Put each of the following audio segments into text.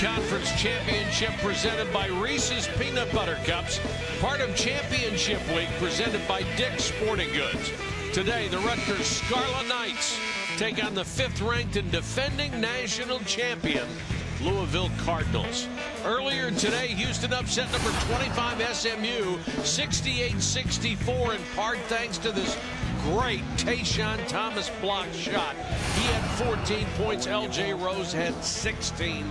Conference Championship presented by Reese's Peanut Butter Cups, part of Championship Week presented by Dick's Sporting Goods. Today, the Rutgers Scarlet Knights take on the 5th-ranked and defending national champion, Louisville Cardinals. Earlier today, Houston upset number 25 SMU 68-64 in part thanks to this great Tayshaun Thomas block shot. He had 14 points. L.J. Rose had 16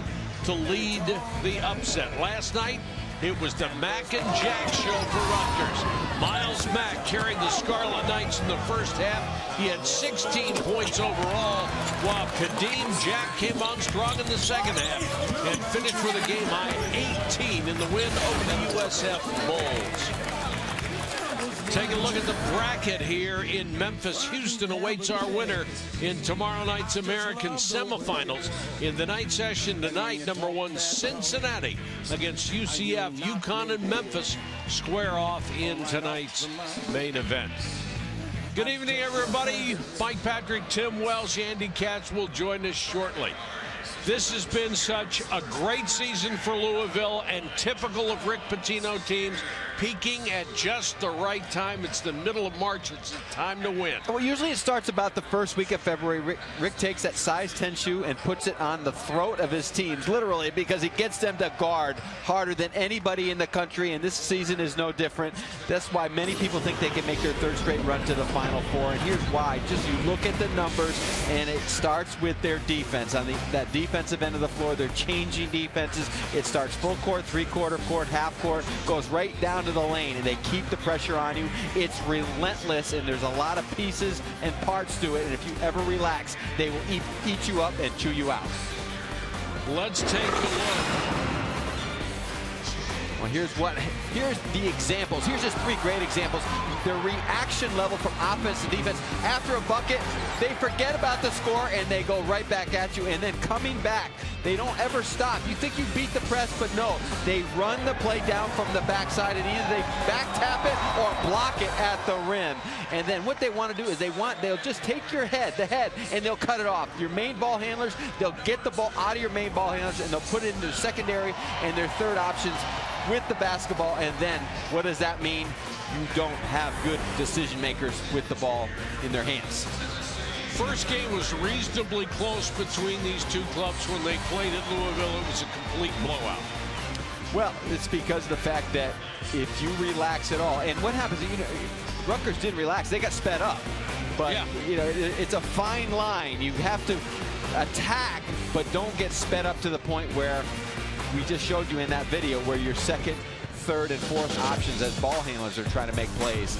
to lead the upset. Last night, it was the Mack and Jack show for Rutgers. Miles Mack carried the Scarlet Knights in the first half. He had 16 points overall, while Kadeem Jack came on strong in the second half and finished with a game-high 18 in the win over the USF Bulls. Take a look at the bracket here in Memphis. Houston awaits our winner in tomorrow night's American semifinals. In the night session tonight, number 1 Cincinnati against UCF. UConn and Memphis square off in tonight's main event. Good evening, everybody. Mike Patrick, Tim Welsh, Andy Katz will join us shortly. This has been such a great season for Louisville, and typical of Rick Pitino teams, peaking at just the right time. It's the middle of March. It's the time to win. Well, usually it starts about the first week of February. Rick takes that size 10 shoe and puts it on the throat of his teams, literally, because he gets them to guard harder than anybody in the country, and this season is no different. That's why many people think they can make their 3rd straight run to the Final Four, and here's why. Just you look at the numbers, and it starts with their defense. On that defensive end of the floor, they're changing defenses. It starts full court, 3/4 court, half court, goes right down to the lane, and they keep the pressure on you. It's relentless, and there's a lot of pieces and parts to it, and if you ever relax, they will eat you up and chew you out. Let's take a look. Well, here's the examples. Here's just 3 great examples. The reaction level from offense to defense. After a bucket, they forget about the score and they go right back at you. And then coming back, they don't ever stop. You think you beat the press, but no. They run the play down from the backside, and either they back tap it or block it at the rim. And then what they want to do is they'll just take the head, and they'll cut it off. Your main ball handlers, they'll get the ball out of your main ball handlers, and they'll put it in their secondary and their third options with the basketball. And then what does that mean? You don't have good decision makers with the ball in their hands. First game was reasonably close between these two clubs when they played at Louisville. It was a complete blowout. Well, it's because of the fact that if you relax at all, and what happens, Rutgers didn't relax, they got sped up. But, yeah, it's a fine line. You have to attack, but don't get sped up to the point where we just showed you in that video where your 2nd, 3rd, and 4th options as ball handlers are trying to make plays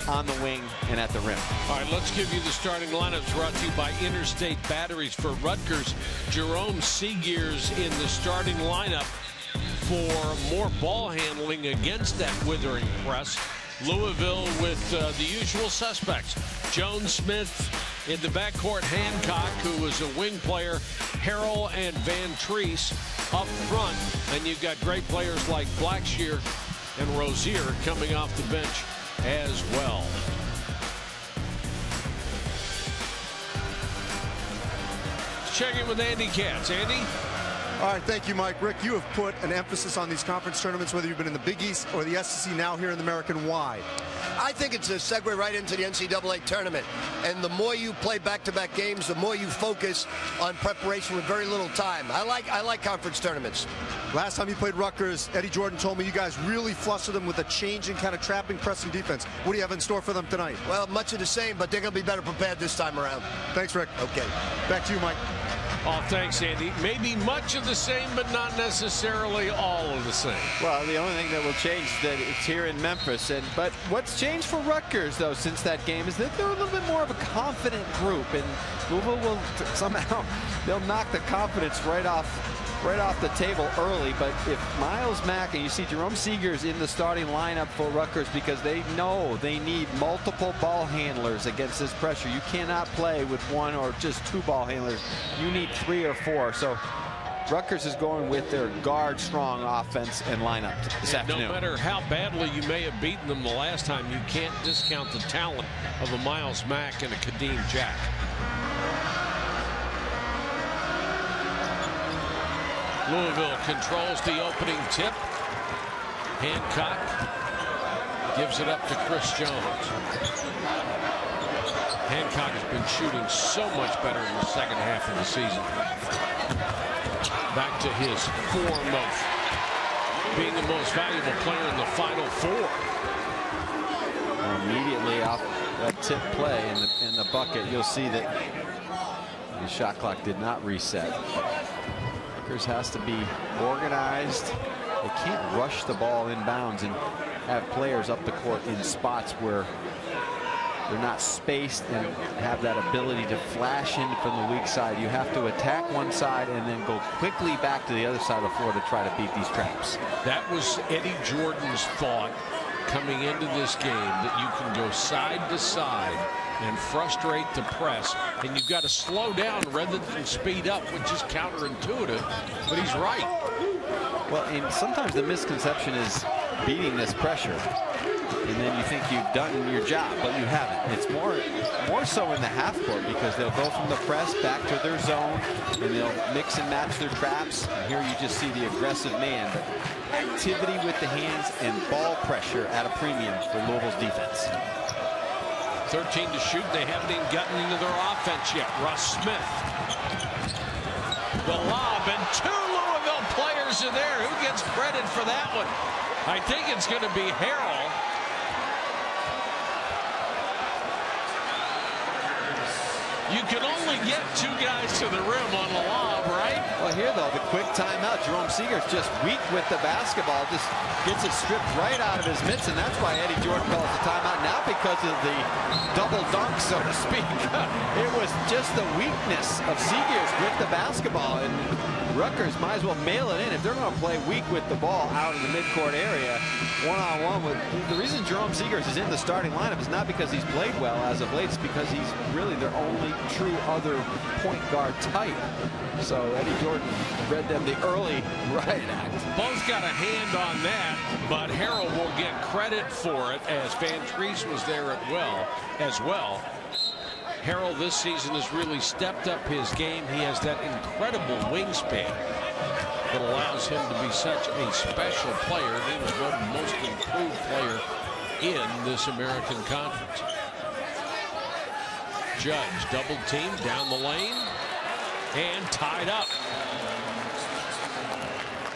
on the wing and at the rim. All right, let's give you the starting lineups brought to you by Interstate Batteries. For Rutgers, Jerome Seegears in the starting lineup for more ball handling against that withering press. Louisville with the usual suspects. Jones Smith in the backcourt, Hancock, who was a wing player, Harrell and Van Treese up front. And you've got great players like Blackshear and Rozier coming off the bench as well. Let's check in with Andy Katz. Andy? All right, thank you, Mike. Rick, you have put an emphasis on these conference tournaments, whether you've been in the Big East or the SEC, now here in the American. Why? I think it's a segue right into the NCAA tournament. And the more you play back-to-back games, the more you focus on preparation with very little time. I like conference tournaments. Last time you played Rutgers, Eddie Jordan told me you guys really flustered them with a change in kind of trapping, pressing defense. What do you have in store for them tonight? Well, much of the same, but they're going to be better prepared this time around. Thanks, Rick. Okay. Back to you, Mike. Oh, thanks, Andy. Maybe much of the same, but not necessarily all of the same. Well, the only thing that will change is that it's here in Memphis. But what's changed for Rutgers, though, since that game is that they're a little bit more of a confident group. And Louisville will somehow, they'll knock the confidence right off the table early. But if Miles Mack, and you see Jerome Seegears in the starting lineup for Rutgers, because they know they need multiple ball handlers against this pressure. You cannot play with 1 or just 2 ball handlers. You need 3 or 4. So Rutgers is going with their guard-strong offense and lineup this afternoon. No matter how badly you may have beaten them the last time, you can't discount the talent of a Miles Mack and a Kadeem Jack. Louisville controls the opening tip. Hancock gives it up to Chris Jones. Hancock has been shooting so much better in the second half of the season. Back to his form of being the most valuable player in the Final Four. Immediately off that tip play in the bucket, you'll see that the shot clock did not reset. Rutgers has to be organized. They can't rush the ball inbounds and have players up the court in spots where they're not spaced and have that ability to flash in from the weak side. You have to attack one side and then go quickly back to the other side of the floor to try to beat these traps. That was Eddie Jordan's thought coming into this game, that you can go side to side and frustrate the press, and you've got to slow down rather than speed up, which is counterintuitive, but he's right. Well, and sometimes the misconception is beating this pressure, and then you think you've done your job, but you haven't. It's more so in the half court, because they'll go from the press back to their zone, and they'll mix and match their traps. And here you just see the aggressive man, but activity with the hands and ball pressure at a premium for Louisville's defense. 13 to shoot. They haven't even gotten into their offense yet. Russ Smith. The lob, and 2 Louisville players are there. Who gets credit for that one? I think it's going to be Harrell. You can only get 2 guys to the rim on the lob, right? Well, here, though, the quick timeout. Jerome Seeger's just weak with the basketball. Just gets it stripped right out of his mitts, and that's why Eddie Jordan calls the timeout. Not because of the double dunk, so to speak. It was just the weakness of Seeger's with the basketball, and Rutgers might as well mail it in. If they're going to play weak with the ball out in the midcourt area, one-on-one with the reason Jerome Seegers is in the starting lineup is not because he's played well as of late. It's because he's really their only true other point guard type. So Eddie Jordan read them the early riot act. Both got a hand on that, but Harrell will get credit for it, as Van Treese was there as well. Harrell this season has really stepped up his game. He has that incredible wingspan that allows him to be such a special player. He was voted most improved player in this American Conference. Judge double team down the lane and tied up.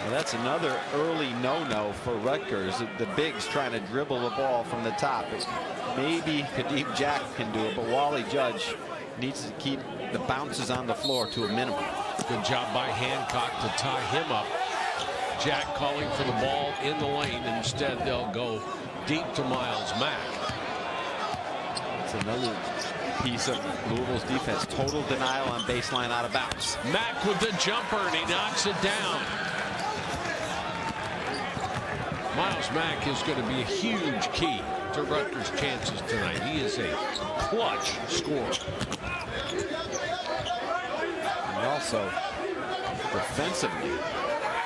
Well, that's another early no-no for Rutgers. The bigs trying to dribble the ball from the top. Maybe Kadeem Jack can do it, but Wally Judge needs to keep the bounces on the floor to a minimum. Good job by Hancock to tie him up. Jack calling for the ball in the lane. Instead, they'll go deep to Miles Mack. It's another piece of Louisville's defense. Total denial on baseline out of bounds. Mack with the jumper, and he knocks it down. Miles Mack is going to be a huge key to Rutgers' chances tonight. He is a clutch scorer. And also, defensively,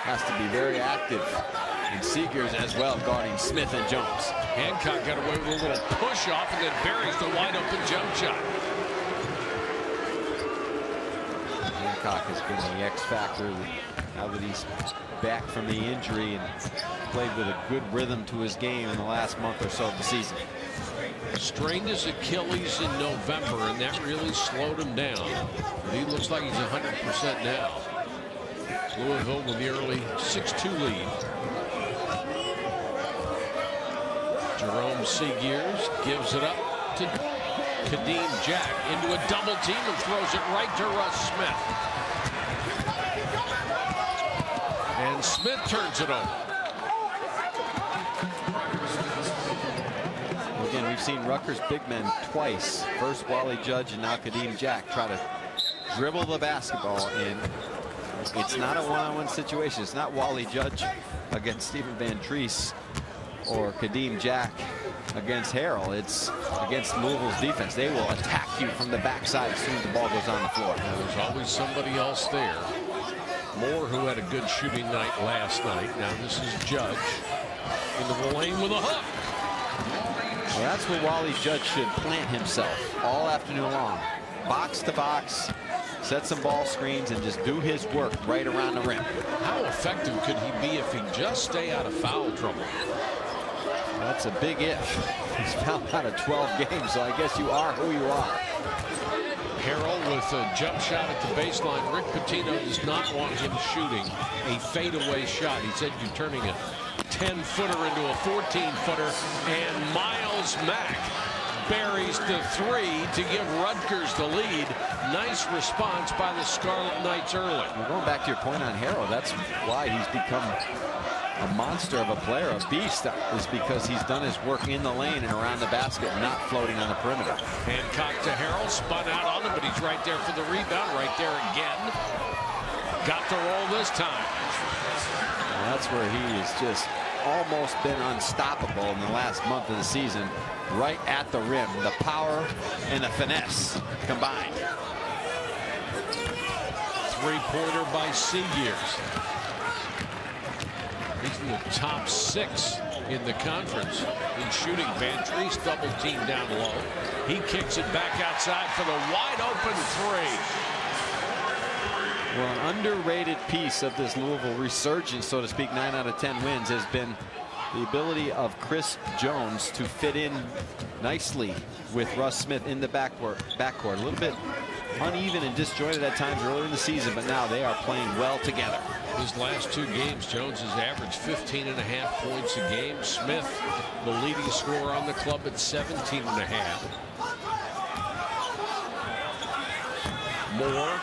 has to be very active. And Seegers as well, guarding Smith and Jones. Hancock got away with a little push off and then buries the wide open jump shot. Hancock has been the X factor now that he's back from the injury and played with a good rhythm to his game in the last month or so of the season. Strained his Achilles in November, and that really slowed him down. But he looks like he's 100% now. Louisville with the early 6-2 lead. Jerome Seegers gives it up to Kadeem Jack into a double team and throws it right to Russ Smith. And Smith turns it over. Again, we've seen Rutgers big men twice. First Wally Judge and now Kadeem Jack try to dribble the basketball, and it's not a one-on-one situation. It's not Wally Judge against Stephen Van Treese or Kadeem Jack against Harrell. It's against Louisville's defense. They will attack you from the backside as soon as the ball goes on the floor. There's always somebody else there. Moore, who had a good shooting night last night. Now this is Judge into the lane with a hook. Well, that's where Wally Judge should plant himself all afternoon long. Box to box, set some ball screens, and just do his work right around the rim. How effective could he be if he just stay out of foul trouble? That's a big if. He's fouled out of 12 games, so I guess you are who you are. Harrell with a jump shot at the baseline. Rick Pitino does not want him shooting a fadeaway shot. He said you're turning a 10-footer into a 14-footer, and Miles Mack buries the three to give Rutgers the lead. Nice response by the Scarlet Knights early. Well, going back to your point on Harrell, that's why he's become a monster of a player, a beast, is because he's done his work in the lane and around the basket, not floating on the perimeter. Hancock to Harrell, spun out on him, but he's right there for the rebound, right there again. Got the roll this time. Well, that's where he has just almost been unstoppable in the last month of the season, right at the rim. The power and the finesse combined. Three-pointer by Seagears. He's in the top 6 in the conference in shooting. Van Treese double team down low. He kicks it back outside for the wide open three. Well, an underrated piece of this Louisville resurgence, so to speak, 9 out of 10 wins, has been the ability of Chris Jones to fit in nicely with Russ Smith in the backcourt. A little bit uneven and disjointed at times earlier in the season, but now they are playing well together. His last 2 games, Jones has averaged 15.5 points a game. Smith, the leading scorer on the club at 17.5. Moore.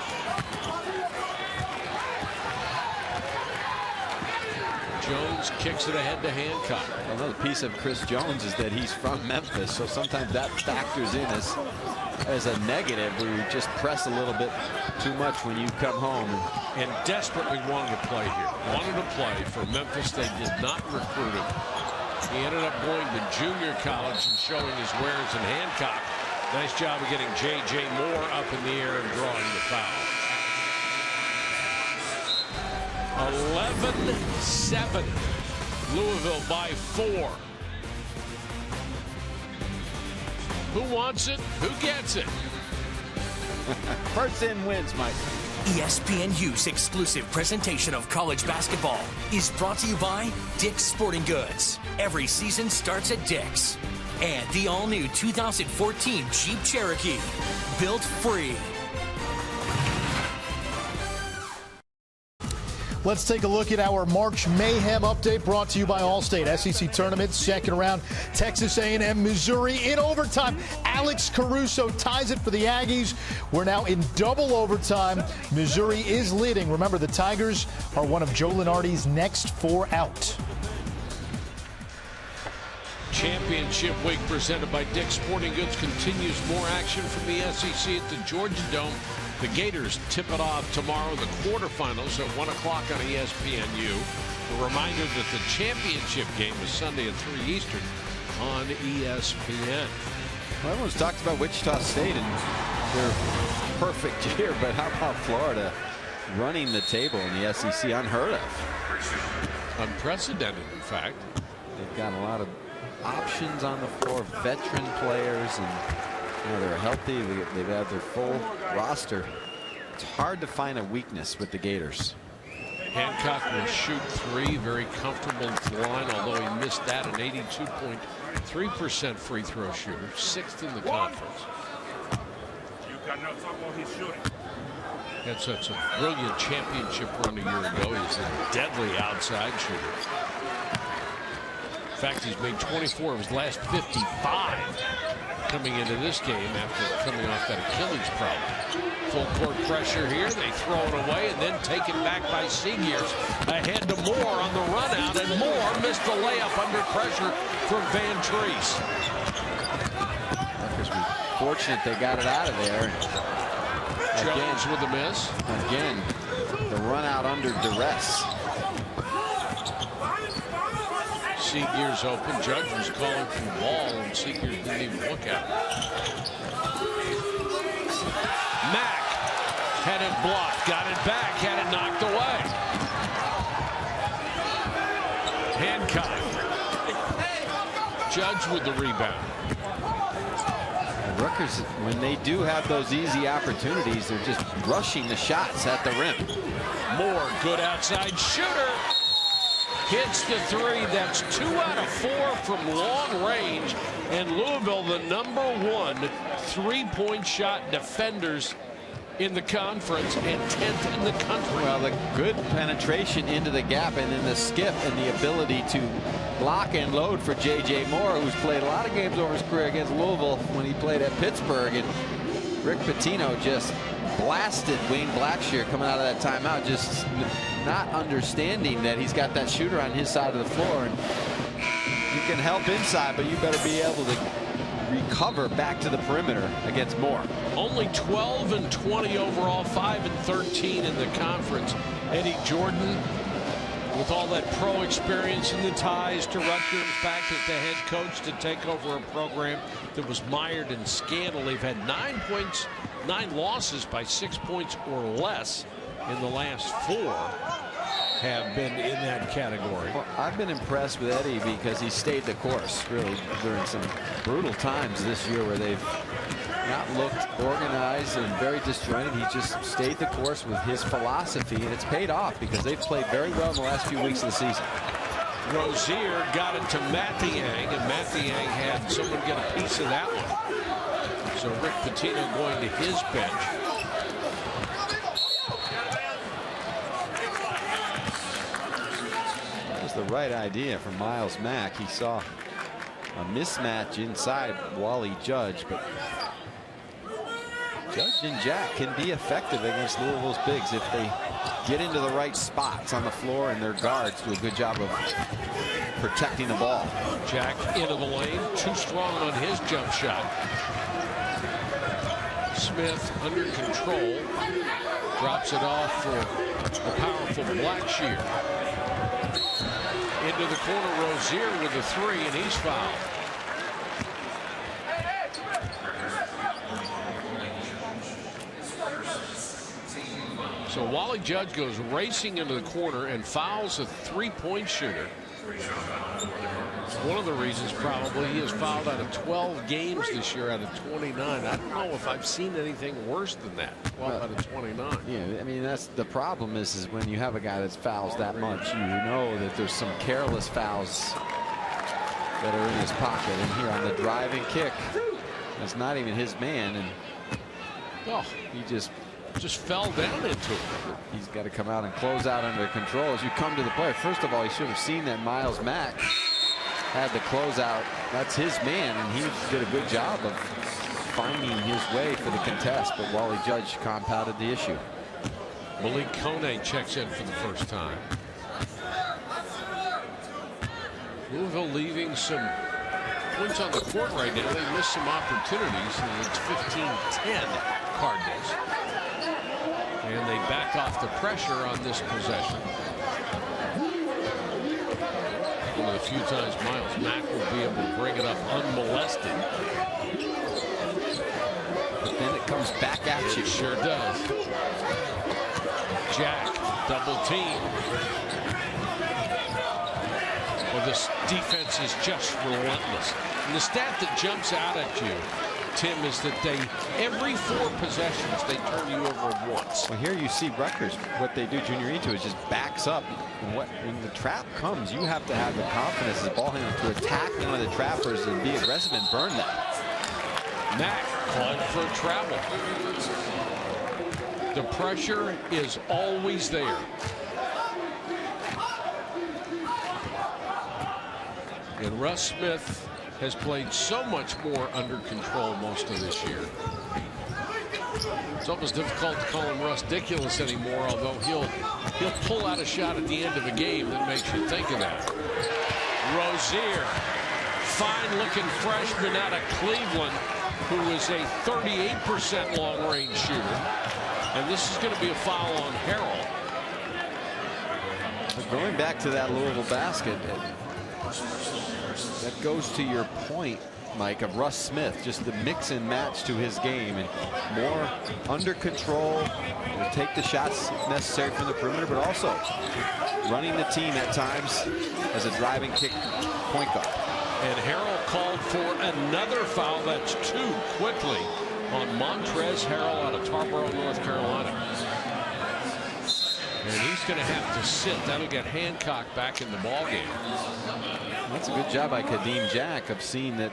Jones kicks it ahead to Hancock. Another piece of Chris Jones is that he's from Memphis, so sometimes that factors in as a negative, where you just press a little bit too much when you come home. And desperately wanted to play here. Wanted to play for Memphis. They did not recruit him. He ended up going to junior college and showing his wares in Hancock. Nice job of getting J.J. Moore up in the air and drawing the foul. 11-7. Louisville by 4. Who wants it? Who gets it? First in wins, Mike. ESPNU's exclusive presentation of college basketball is brought to you by Dick's Sporting Goods. Every season starts at Dick's. And the all-new 2014 Jeep Cherokee. Built free. Let's take a look at our March Mayhem update brought to you by Allstate. SEC Tournament, second round, Texas A&M, Missouri in overtime. Alex Caruso ties it for the Aggies. We're now in double overtime. Missouri is leading. Remember, the Tigers are one of Joe Lunardi's next 4 out. Championship week presented by Dick's Sporting Goods continues. More action from the SEC at the Georgia Dome. The Gators tip it off tomorrow, the quarterfinals at 1 o'clock on ESPNU. A reminder that the championship game is Sunday at 3 Eastern on ESPN. Well, everyone's talked about Wichita State and their perfect year, but how about Florida running the table in the SEC? Unheard of. Unprecedented, in fact. They've got a lot of options on the floor, veteran players, and they're healthy. They've had their full roster. It's hard to find a weakness with the Gators. Hancock will shoot 3, very comfortable at the line, although he missed that, an 82.3% free throw shooter, 6th in the conference. You cannot talk about his shooting. Had such a brilliant championship run a year ago. He's a deadly outside shooter. In fact, he's made 24 of his last 55 coming into this game after coming off that Achilles problem. Full court pressure here. They throw it away and then take it back by Seagears. Ahead to Moore on the run out, and Moore missed the layup under pressure from Van Treese. Rutgers was fortunate they got it out of there. Jones with the miss. Again, the run out under duress. Seagears open. Judge was calling for the ball, and Seagears didn't even look at it. Mack had it blocked, got it back, had it knocked away. Hancock. Judge with the rebound. Rutgers, when they do have those easy opportunities, they're just rushing the shots at the rim. Moore, good outside shooter. Hits the three. That's 2 out of 4 from long range. And Louisville, the #1 3-point shot defenders in the conference and 10th in the country. Well, the good penetration into the gap and then the skip and the ability to lock and load for J.J. Moore, who's played a lot of games over his career against Louisville when he played at Pittsburgh. And Rick Pitino just blasted Wayne Blackshear coming out of that timeout, just not understanding that he's got that shooter on his side of the floor. And you can help inside, but you better be able to recover back to the perimeter against Moore. Only 12 and 20 overall, 5 and 13 in the conference. Eddie Jordan, with all that pro experience and the ties to Rutgers, back as the head coach to take over a program that was mired in scandal. They've had 9 losses by 6 points or less in the last 4 have been in that category. Well, I've been impressed with Eddie because he stayed the course really during some brutal times this year where they've not looked organized and very disjointed. He just stayed the course with his philosophy, and it's paid off because they've played very well in the last few weeks of the season. Rozier got it to Mathiang, and Mathiang had someone get a piece of that one. So Rick Pitino going to his bench. The right idea from Miles Mack. He saw a mismatch inside Wally Judge, but Judge and Jack can be effective against Louisville's bigs if they get into the right spots on the floor, and their guards do a good job of protecting the ball. Jack into the lane, too strong on his jump shot. Smith under control, drops it off for a powerful Blackshear. Into the corner, Rozier with a 3, and he's fouled. So Wally Judge goes racing into the corner and fouls a 3-point shooter. One of the reasons probably he has fouled out of 12 games this year out of 29. I don't know if I've seen anything worse than that. 12 out of 29. Yeah, I mean, that's the problem is when you have a guy that fouls that much, you know that there's some careless fouls that are in his pocket. And here on the driving kick, it's not even his man, and he just fell down into it. He's got to come out and close out under control as you come to the player. First of all, he should have seen that Miles Mack had the closeout. That's his man, and he did a good job of finding his way for the contest, but Wally Judge compounded the issue. Malik Kone checks in for the first time. Louisville leaving some points on the court right now. They missed some opportunities, and it's 15-10 Cardinals. And they back off the pressure on this possession. One of the few times Miles Mack will be able to bring it up unmolested. But then it comes back at you. It sure does. Jack, double team. Well, this defense is just relentless. And the stat that jumps out at you, Tim, is that every 4 possessions, they turn you over once. Well, here you see Rutgers, what they do, Junior Ito, is just backs up. And when the trap comes, you have to have the confidence as a ball handler to attack one of the trappers and be aggressive and burn that. Mack called for travel. The pressure is always there. And Russ Smith has played so much more under control most of this year. It's almost difficult to call him Russ-diculous anymore, although he'll pull out a shot at the end of a game that makes you think of that. Rozier, fine-looking freshman out of Cleveland, who is a 38% long-range shooter. And this is going to be a foul on Harrell. But going back to that Louisville basket, that goes to your point, Mike, of Russ Smith, just the mix and match to his game, and more under control, will take the shots necessary from the perimeter, but also running the team at times as a driving kick point guard. And Harrell called for another foul. That's 2 quickly on Montrezl Harrell out of Tarboro, North Carolina. And he's going to have to sit. That'll get Hancock back in the ballgame. That's a good job by Kadeem Jack of seeing that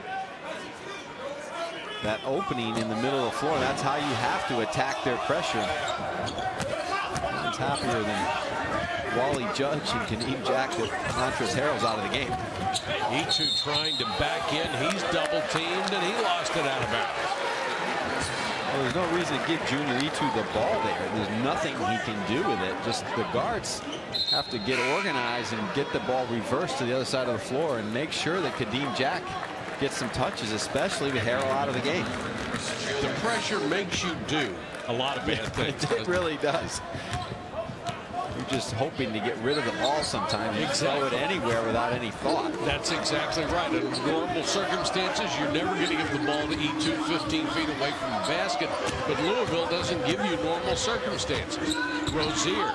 opening in the middle of the floor. That's how you have to attack their pressure. He's happier than Wally Judge and Kadeem Jack that Montrezl Harrell's out of the game. E2 trying to back in. He's double teamed and he lost it out of bounds. Well, there's no reason to give Junior E2 the ball there. There's nothing he can do with it. Just the guards have to get organized and get the ball reversed to the other side of the floor and make sure that Kadeem Jack gets some touches, especially with Harrell out of the game. The pressure makes you do a lot of bad things. It really does. You're just hoping to get rid of the ball sometimes. You throw it anywhere without any thought. That's exactly right. In normal circumstances, you're never going to give the ball to E2 15 feet away from the basket. But Louisville doesn't give you normal circumstances. Rozier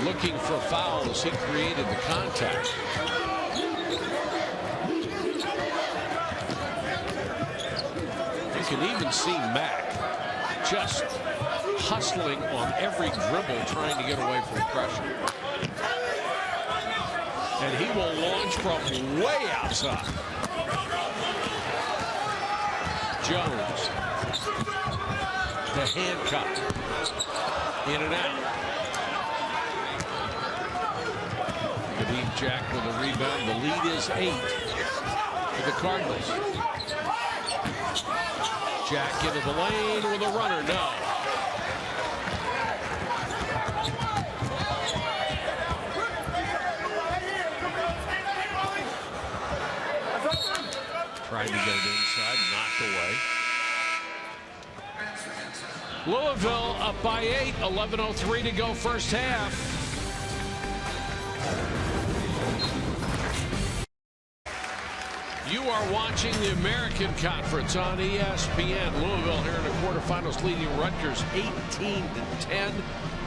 looking for foul as he created the contact. You can even see Mack just hustling on every dribble trying to get away from pressure. And he will launch from way outside. Jones to Hancock. In and out. Kadeem Jack with a rebound. The lead is 8 for the Cardinals. Jack into the lane with a runner. No. Trying to get it inside, knocked away. Louisville up by 8, 11:03 to go first half. You are watching the American Conference on ESPN. Louisville here in the quarterfinals leading Rutgers 18-10.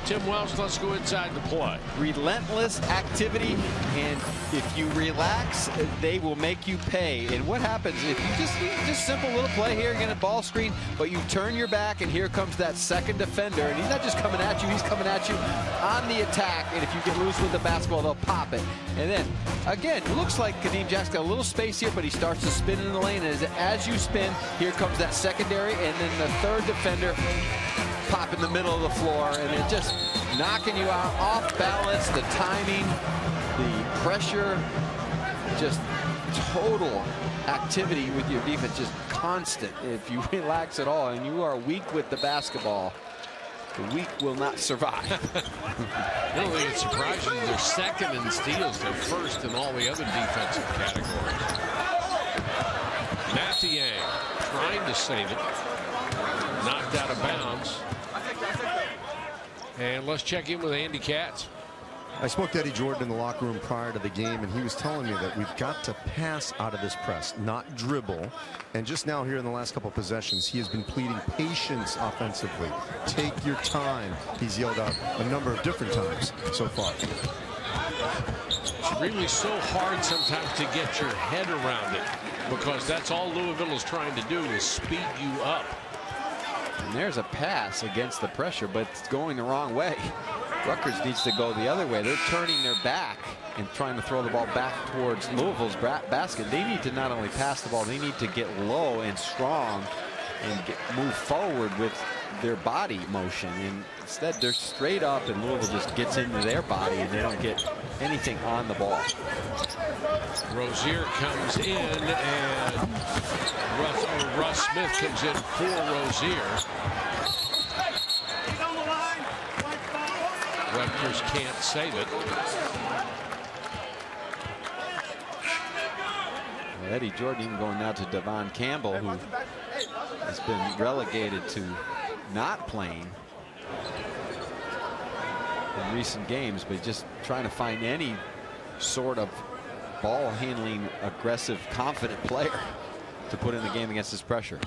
Tim Wells, let's go inside the play. Relentless activity, and if you relax, they will make you pay. And what happens if you just simple little play here, get a ball screen, but you turn your back, and here comes that second defender, and he's not just coming at you, he's coming at you on the attack. And if you get loose with the basketball, they'll pop it. And then again, it looks like Kadeem Jack's got a little space here, but he starts to spin in the lane. And as you spin, here comes that secondary, and then the third defender pop in the middle of the floor, and it just knocking you out off balance. The timing, the pressure, just total activity with your defense, just constant. If you relax at all and you are weak with the basketball, the weak will not survive. I don't think it's surprising they're second in steals. They're first in all the other defensive categories. Mathieu trying to save it. Knocked out of bounds. And let's check in with Andy Katz. I spoke to Eddie Jordan in the locker room prior to the game, and he was telling me that we've got to pass out of this press, not dribble. And just now here in the last couple of possessions, he has been pleading patience offensively. Take your time. He's yelled out a number of different times so far. It's really so hard sometimes to get your head around it, because that's all Louisville is trying to do is speed you up. And there's a pass against the pressure, but it's going the wrong way. Rutgers needs to go the other way. They're turning their back and trying to throw the ball back towards Louisville's basket. They need to not only pass the ball, they need to get low and strong and move forward with their body motion. And instead, they're straight up, and Louisville just gets into their body, and they don't get anything on the ball. Rozier comes in, and Russ Smith comes in for Rozier. Rutgers can't save it. Well, Eddie Jordan even going now to Devon Campbell, who has been relegated to not playing in recent games, but just trying to find any sort of ball handling, aggressive, confident player to put in the game against this pressure.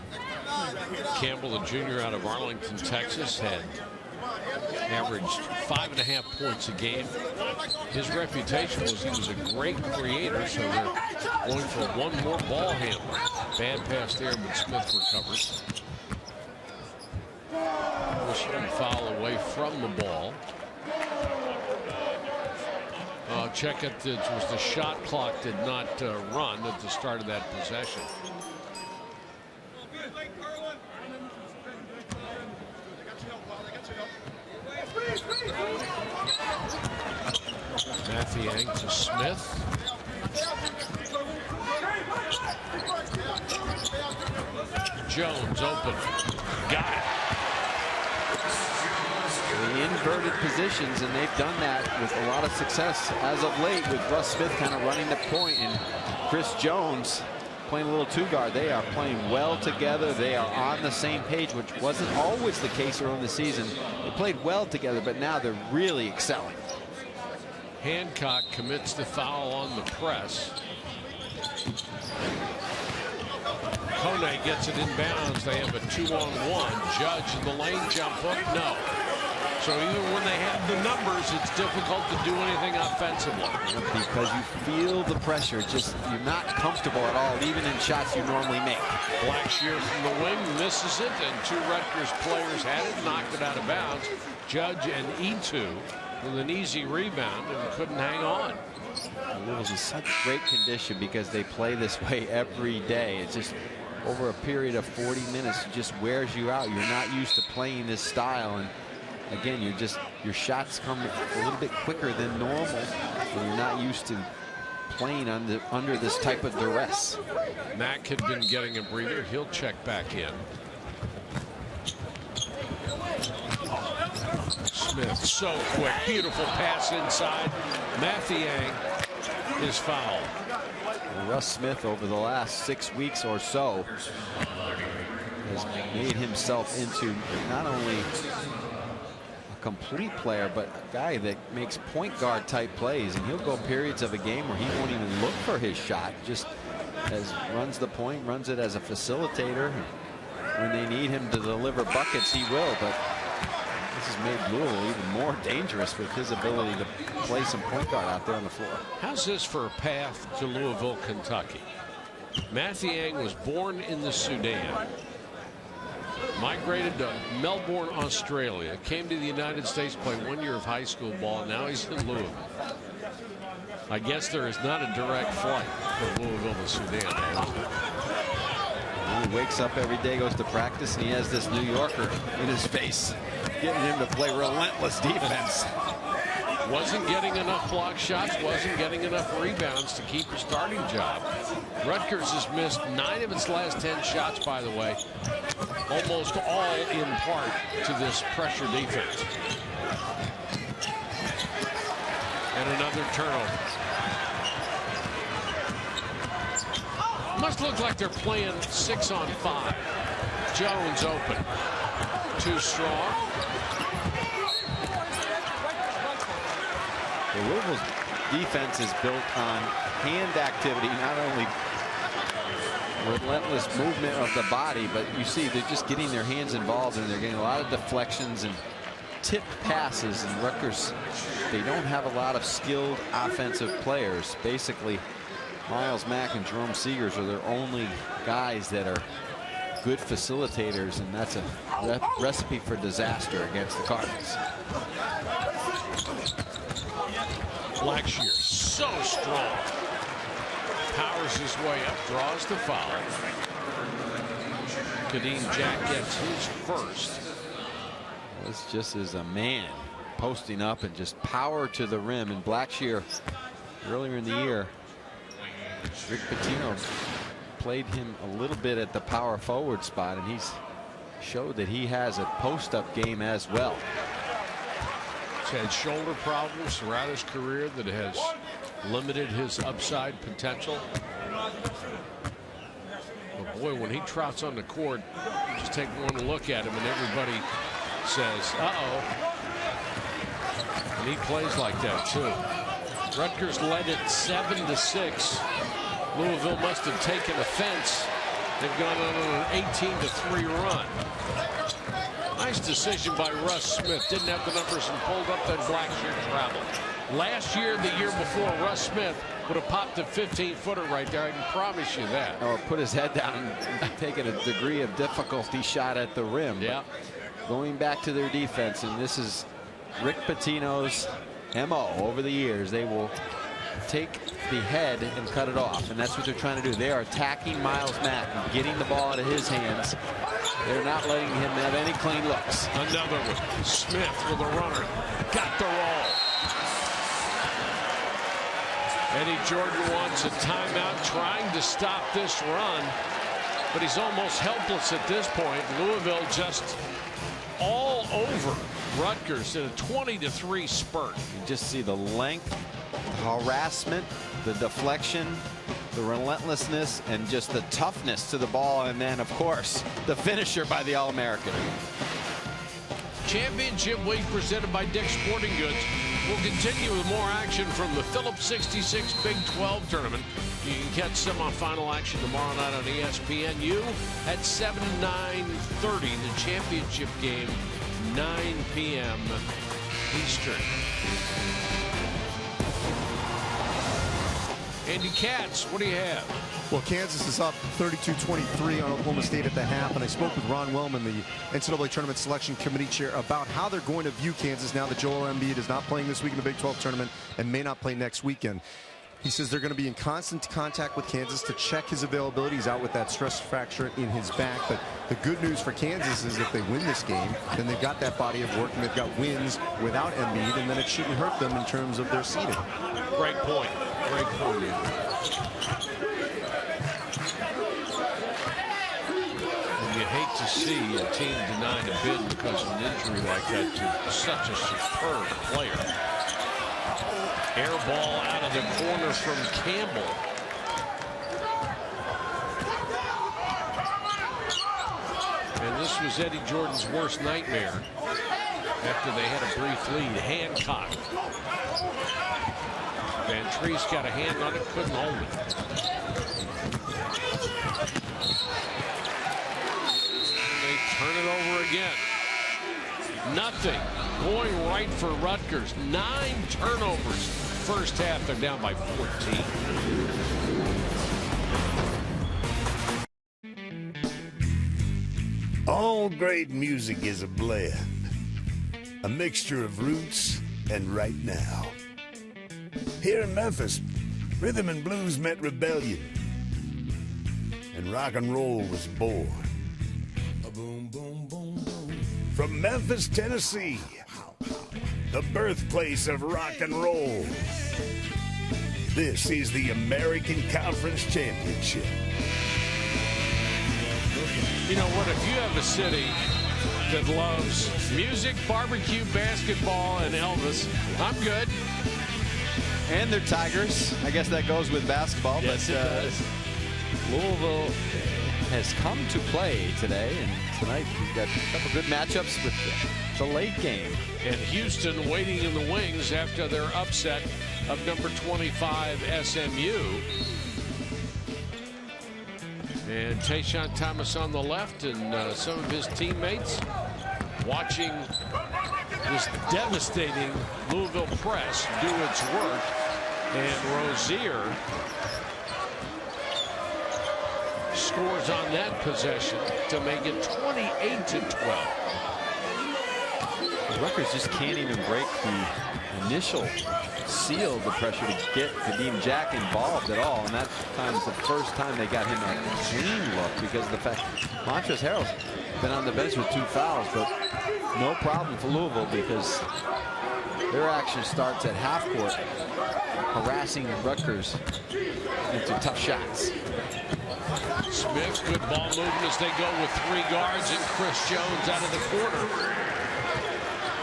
Campbell, the junior out of Arlington, Texas, had averaged 5.5 points a game. His reputation was he was a great creator, so they're going for one more ball handler. Bad pass there, but Smith recovers. Whistle foul away from the ball. Check it. It was the shot clock did not run at the start of that possession. Mathiang to Smith. Jones open. Got it. The inverted positions, and they've done that with a lot of success as of late with Russ Smith kind of running the point and Chris Jones playing a little two-guard. They are playing well together. They are on the same page, which wasn't always the case early in the season. They played well together, but now they're really excelling. Hancock commits the foul on the press. Kone gets it inbounds. They have a 2-on-1. Judge in the lane jump hook. No. So even when they have the numbers, it's difficult to do anything offensively. Because you feel the pressure. Just you're not comfortable at all, even in shots you normally make. Blackshear from the wing misses it, and two Rutgers players had it, knocked it out of bounds. Judge and E2 with an easy rebound and couldn't hang on. Louisville's in such great condition because they play this way every day. It's just over a period of 40 minutes, it just wears you out. You're not used to playing this style, and again, your shots come a little bit quicker than normal, and you're not used to playing under this type of duress. Mack had been getting a breather. He'll check back in. Smith so quick. Beautiful pass inside. Mathiang is fouled. Russ Smith over the last 6 weeks or so has made himself into not only a complete player, but a guy that makes point guard type plays, and he'll go periods of a game where he won't even look for his shot, just runs the point, runs it as a facilitator. When they need him to deliver buckets, he will, but this has made Louisville even more dangerous with his ability to play some point guard out there on the floor. How's this for a path to Louisville, Kentucky? Mathiang was born in the Sudan, migrated to Melbourne, Australia, came to the United States, played 1 year of high school ball. Now he's in Louisville. I guess there is not a direct flight from Louisville to Sudan. He wakes up every day, goes to practice, and he has this New Yorker in his face, getting him to play relentless defense. Wasn't getting enough block shots, wasn't getting enough rebounds to keep a starting job. Rutgers has missed 9 of its last 10 shots, by the way, almost all in part to this pressure defense. And another turnover. Must look like they're playing 6-on-5. Jones open. Too strong. The Louisville's defense is built on hand activity, not only relentless movement of the body, but you see they're just getting their hands involved, and they're getting a lot of deflections and tipped passes. And Rutgers, they don't have a lot of skilled offensive players. Basically, Miles Mack and Jerome Seegers are their only guys that are good facilitators, and that's a recipe for disaster against the Cardinals. Blackshear so strong. Powers his way up, draws the foul. Kadeem Jack gets his first. This just is a man posting up and just power to the rim. And Blackshear, earlier in the year, Rick Pitino played him a little bit at the power forward spot, and he's showed that he has a post-up game as well. He's had shoulder problems throughout his career that has limited his upside potential. But boy, when he trots on the court, just take one look at him and everybody says, uh-oh. And he plays like that too. Rutgers led it 7-6. Louisville must have taken offense. They've gone on an 18-3 run. I Nice decision by Russ Smith. Didn't have the numbers and pulled up that Blackshear travel. Last year, the year before, Russ Smith would have popped a 15-footer right there. I can promise you that. Or put his head down and taken a degree of difficulty shot at the rim. Yeah. Going back to their defense, and this is Rick Pitino's MO over the years. They will take the head and cut it off, and that's what they're trying to do. They are attacking Miles Mack and getting the ball out of his hands. They're not letting him have any clean looks. Another one. Smith with a runner. Got the roll. Eddie Jordan wants a timeout, trying to stop this run, but he's almost helpless at this point. Louisville just all over Rutgers in a 20-3 spurt. You just see the length, harassment, the deflection, the relentlessness, and just the toughness to the ball, and then, of course, the finisher by the All-American. Championship week presented by Dick's Sporting Goods. We'll continue with more action from the Phillips 66 Big 12 tournament. You can catch semifinal action tomorrow night on ESPNU at 7, 9:30. The championship game, 9 p.m. Eastern. Andy Katz, what do you have? Well, Kansas is up 32-23 on Oklahoma State at the half, and I spoke with Ron Wellman, the NCAA Tournament Selection Committee Chair, about how they're going to view Kansas now that Joel Embiid is not playing this week in the Big 12 tournament and may not play next weekend. He says they're going to be in constant contact with Kansas to check his availability. He's out with that stress fracture in his back. But the good news for Kansas is if they win this game, then they've got that body of work and they've got wins without Embiid, and then it shouldn't hurt them in terms of their seeding. Great point. Great point. And you hate to see a team denied a bid because of an injury like that to such a superb player. Air ball out of the corner from Campbell. And this was Eddie Jordan's worst nightmare after they had a brief lead. Hancock. Van Treese got a hand on it, couldn't hold it. And they turn it over again. Nothing. Going right for Rutgers. 9 turnovers. First half, they're down by 14. All great music is a blend, a mixture of roots and right now. Here in Memphis, rhythm and blues met rebellion, and rock and roll was born. Boom, boom, boom, boom. From Memphis, Tennessee, the birthplace of rock and roll. This is the American Conference Championship. You know what? If you have a city that loves music, barbecue, basketball, and Elvis, I'm good. And they're Tigers. I guess that goes with basketball. Yes, but it does. Louisville has come to play today, and tonight we've got a couple good matchups with the late game. And Houston waiting in the wings after their upset of number 25 SMU. And Tayshaun Thomas on the left, and some of his teammates watching this devastating Louisville press do its work. And Rozier scores on that possession to make it 28-12. Rutgers just can't even break the initial seal of the pressure to get Kadeem Jack involved at all, and that time's the first time they got him a clean look because of the fact Montrezl Harrell's been on the bench with 2 fouls, but no problem for Louisville because their action starts at half court, harassing Rutgers into tough shots. Smith, good ball movement as they go with 3 guards, and Chris Jones out of the corner.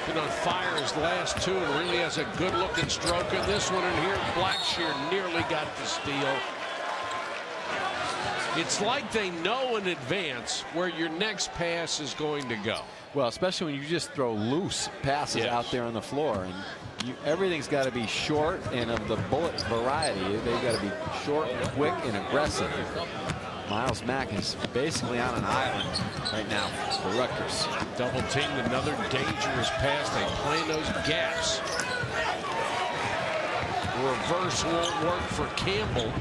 Been on fire his last 2 and really has a good looking stroke in this one. And here Blackshear nearly got the steal. It's like they know in advance where your next pass is going to go. Well, especially when you just throw loose passes out there on the floor, and everything's got to be short and of the bullet variety. They've got to be short, quick, and aggressive. Miles Mack is basically on an island right now for Rutgers. Double team, another dangerous pass. They play those gaps. Reverse won't work for Campbell.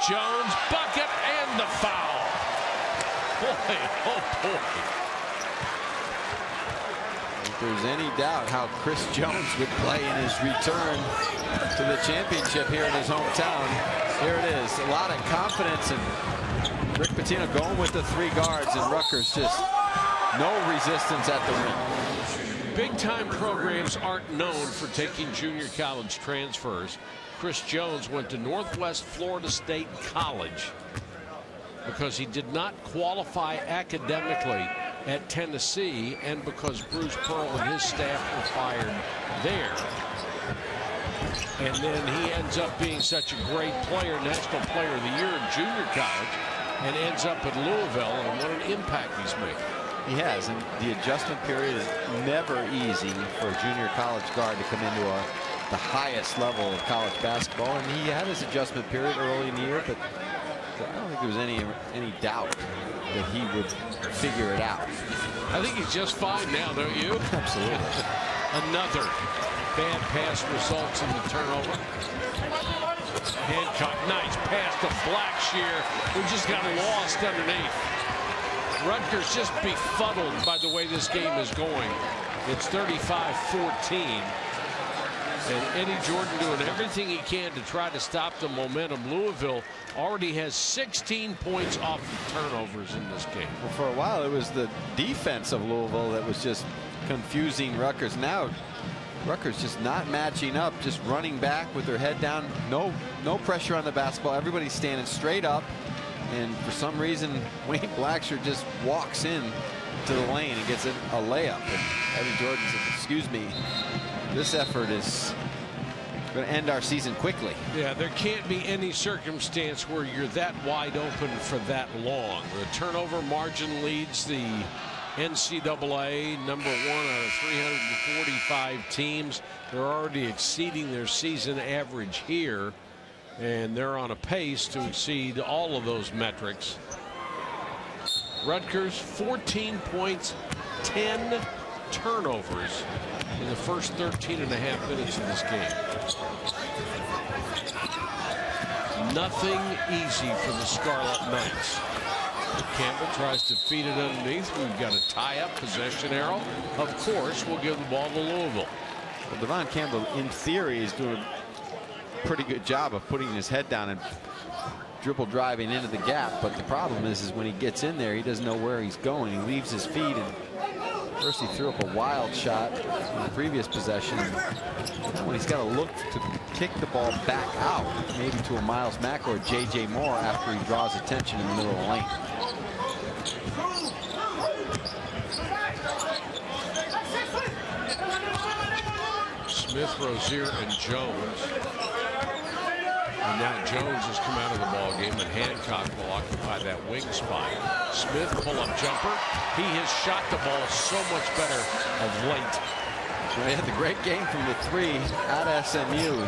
Jones, bucket, and the foul. Boy, oh boy. If there's any doubt how Chris Jones would play in his return to the championship here in his hometown, here it is. A lot of confidence, and Rick Pitino going with the 3 guards, and Rutgers just no resistance at the rim. Big-time programs aren't known for taking junior college transfers. Chris Jones went to Northwest Florida State College because he did not qualify academically at Tennessee, and because Bruce Pearl and his staff were fired there. And then he ends up being such a great player, National Player of the Year in junior college, and ends up at Louisville, and what an impact he's making. He has, and the adjustment period is never easy for a junior college guard to come into the highest level of college basketball, and he had his adjustment period early in the year, but I don't think there was any doubt that he would figure it out. I think he's just fine now, don't you? Absolutely. Another bad pass results in the turnover. Hancock, nice pass to Blackshear, who just got lost underneath. Rutgers just befuddled by the way this game is going. It's 35-14. And Eddie Jordan doing everything he can to try to stop the momentum. Louisville already has 16 points off of turnovers in this game. Well, for a while, it was the defense of Louisville that was just confusing Rutgers. Now, Rutgers just not matching up, just running back with their head down. No pressure on the basketball. Everybody's standing straight up. And for some reason, Wayne Blackshear just walks in to the lane and gets a layup. And Eddie Jordan says, excuse me, this effort is going to end our season quickly. Yeah, there can't be any circumstance where you're that wide open for that long. The turnover margin leads the NCAA, #1 out of 345 teams. They're already exceeding their season average here, and they're on a pace to exceed all of those metrics. Rutgers, 14 points, 10 turnovers in the first 13.5 minutes of this game. Nothing easy for the Scarlet Knights. Campbell tries to feed it underneath. We've got a tie-up possession arrow. Of course, we'll give the ball to Louisville. Well, Devon Campbell, in theory, is doing a pretty good job of putting his head down and dribble driving into the gap. But the problem is when he gets in there, he doesn't know where he's going. He leaves his feet, and first he threw up a wild shot in the previous possession. When he's got to look to kick the ball back out, maybe to a Miles Mack or a J.J. Moore after he draws attention in the middle of the lane. Smith, Rozier, and Jones. And now Jones has come out of the ball game, and Hancock will occupy that wing spot. Smith, pull-up jumper. He has shot the ball so much better of late. Well, he had the great game from the 3 at SMU.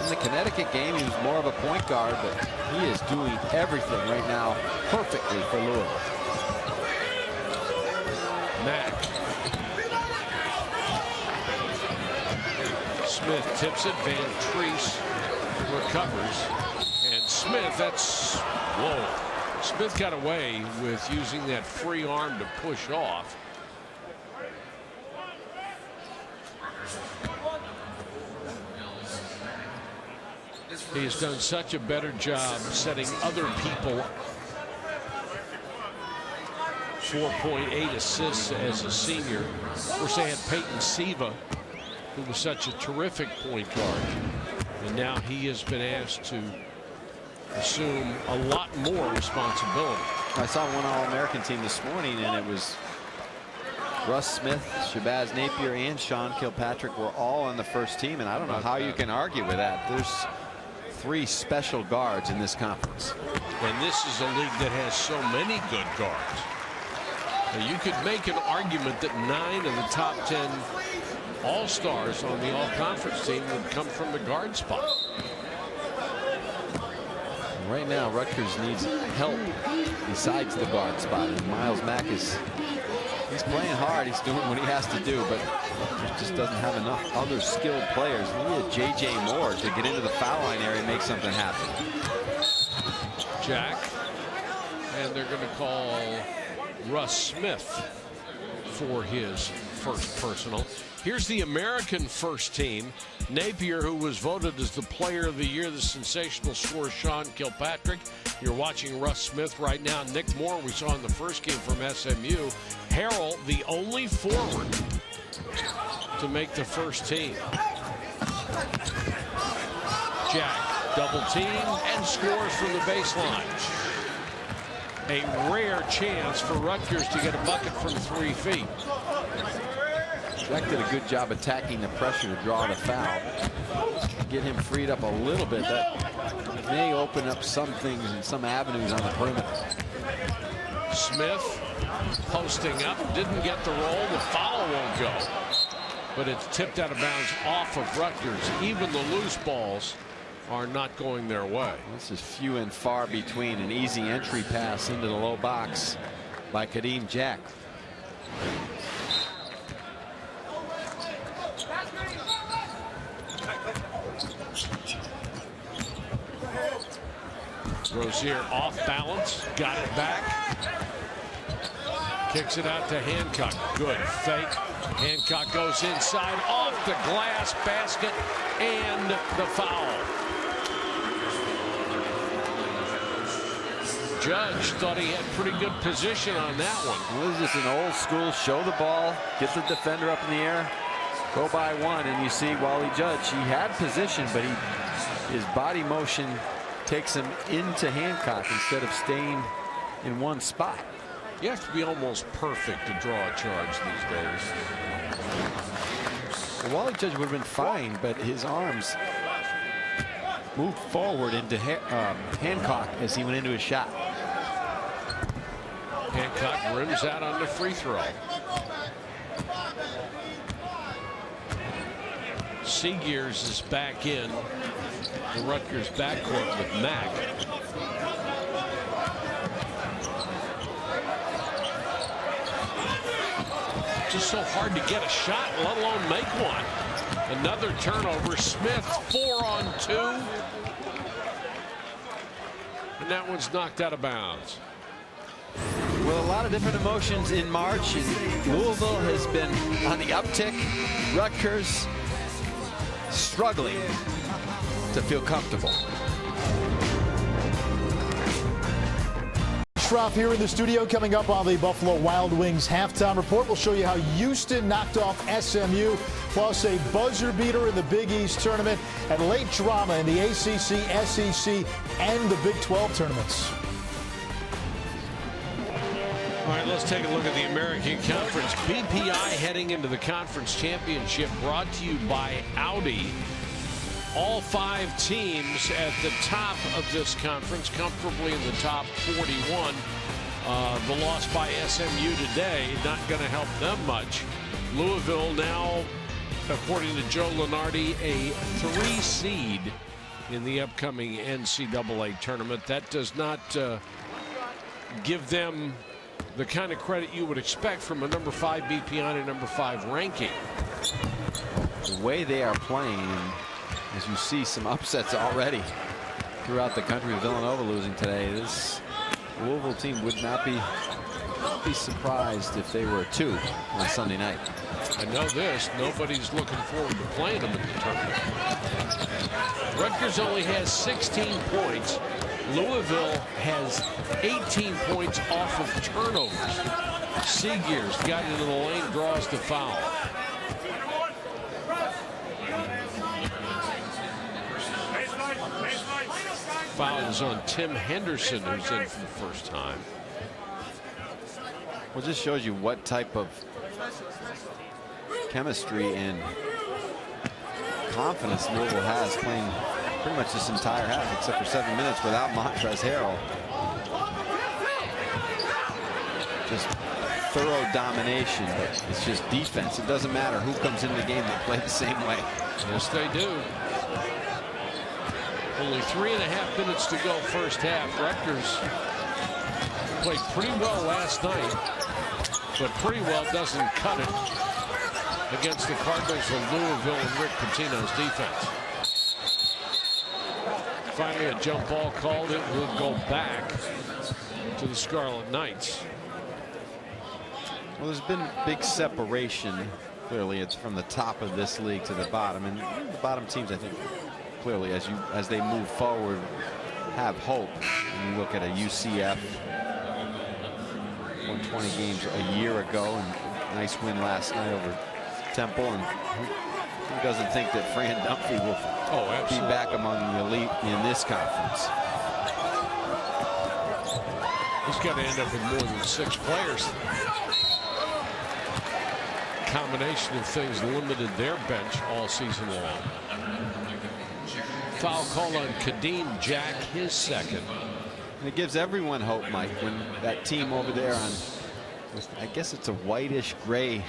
In the Connecticut game, he was more of a point guard, but he is doing everything right now perfectly for Louisville. Mack. Smith tips it. Van Treese recovers. And Smith, that's whoa. Smith got away with using that free arm to push off. He has done such a better job setting other people. 4.8 assists as a senior. Of course, they had Peyton Siva, who was such a terrific point guard. And now he has been asked to assume a lot more responsibility. I saw one All-American team this morning, and it was Russ Smith, Shabazz Napier, and Sean Kilpatrick were all on the first team, and I don't know how you can argue with that. There's 3 special guards in this conference. And this is a league that has so many good guards. Now, you could make an argument that 9 of the top 10 All-Stars on the All-Conference team would come from the guard spot. Right now, Rutgers needs help besides the guard spot. And Miles Mack he's playing hard. He's doing what he has to do, but just doesn't have enough other skilled players. We need J.J. Moore to get into the foul line area and make something happen. Jack, and they're going to call Russ Smith for his first personal. Here's the American first team. Napier, who was voted as the player of the year, the sensational scorer Sean Kilpatrick. You're watching Russ Smith right now. Nick Moore, we saw in the first game from SMU. Harrell, the only forward to make the first team. Jack, double team and scores from the baseline. A rare chance for Rutgers to get a bucket from 3 feet. Jack did a good job attacking the pressure to draw the foul. Get him freed up a little bit. That may open up some things and some avenues on the perimeter. Smith posting up, didn't get the roll. The foul won't go. But it's tipped out of bounds off of Rutgers. Even the loose balls are not going their way. This is few and far between. An easy entry pass into the low box by Kadeem Jack. Rozier off balance, got it back. Kicks it out to Hancock. Good fake. Hancock goes inside, off the glass, basket, and the foul. Judge thought he had pretty good position on that one. This is just an old school show the ball, get the defender up in the air, go by one, and you see Wally Judge, he had position, but his body motion takes him into Hancock instead of staying in one spot. You have to be almost perfect to draw a charge these days. Well, Wally Judge would have been fine, but his arms moved forward into Hancock as he went into his shot. Hancock rims out on the free throw. Seagears is back in the Rutgers backcourt with Mack. Just so hard to get a shot, let alone make one. Another turnover. Smith 4 on 2. And that one's knocked out of bounds. Well, a lot of different emotions in March. And Louisville has been on the uptick. Rutgers struggling to feel comfortable. Schroff here in the studio. Coming up on the Buffalo Wild Wings halftime report, we'll show you how Houston knocked off SMU, plus a buzzer beater in the Big East tournament, and late drama in the ACC, SEC, and the Big 12 tournaments. All right, let's take a look at the American Conference. BPI heading into the conference championship, brought to you by Audi. All 5 teams at the top of this conference, comfortably in the top 41. The loss by SMU today, not going to help them much. Louisville now, according to Joe Lunardi, a 3 seed in the upcoming NCAA tournament. That does not give them the kind of credit you would expect from a number 5 BPI and a number 5 ranking. The way they are playing, as you see some upsets already throughout the country, Villanova losing today, this Louisville team would not be surprised if they were a 2 on Sunday night. I know this, nobody's looking forward to playing them in the tournament. Rutgers only has 16 points. Louisville has 18 points off of turnovers. Seagears got into the lane, draws the foul. Foul is on Tim Henderson, who's in for the first time. Well, it just shows you what type of chemistry and confidence Louisville has playing pretty much this entire half, except for 7 minutes without Montrezl Harrell. Just thorough domination, but it's just defense. It doesn't matter who comes into the game, they play the same way. Yes, they do. Only 3.5 minutes to go first half. Rutgers played pretty well last night, but pretty well doesn't cut it against the Cardinals of Louisville and Rick Pitino's defense. Finally, a jump ball called. It will go back to the Scarlet Knights. Well, there's been big separation. Clearly, it's from the top of this league to the bottom, and the bottom teams, I think, clearly, as they move forward, have hope. And you look at a UCF, won 20 games a year ago, and nice win last night over Temple. And who doesn't think that Fran Dunphy will be back among the elite in this conference? He's got to end up with more than 6 players. Combination of things limited their bench all season long. Foul call on Kadeem Jack, his second. And it gives everyone hope, Mike, when that team over there on, I guess it's a whitish gray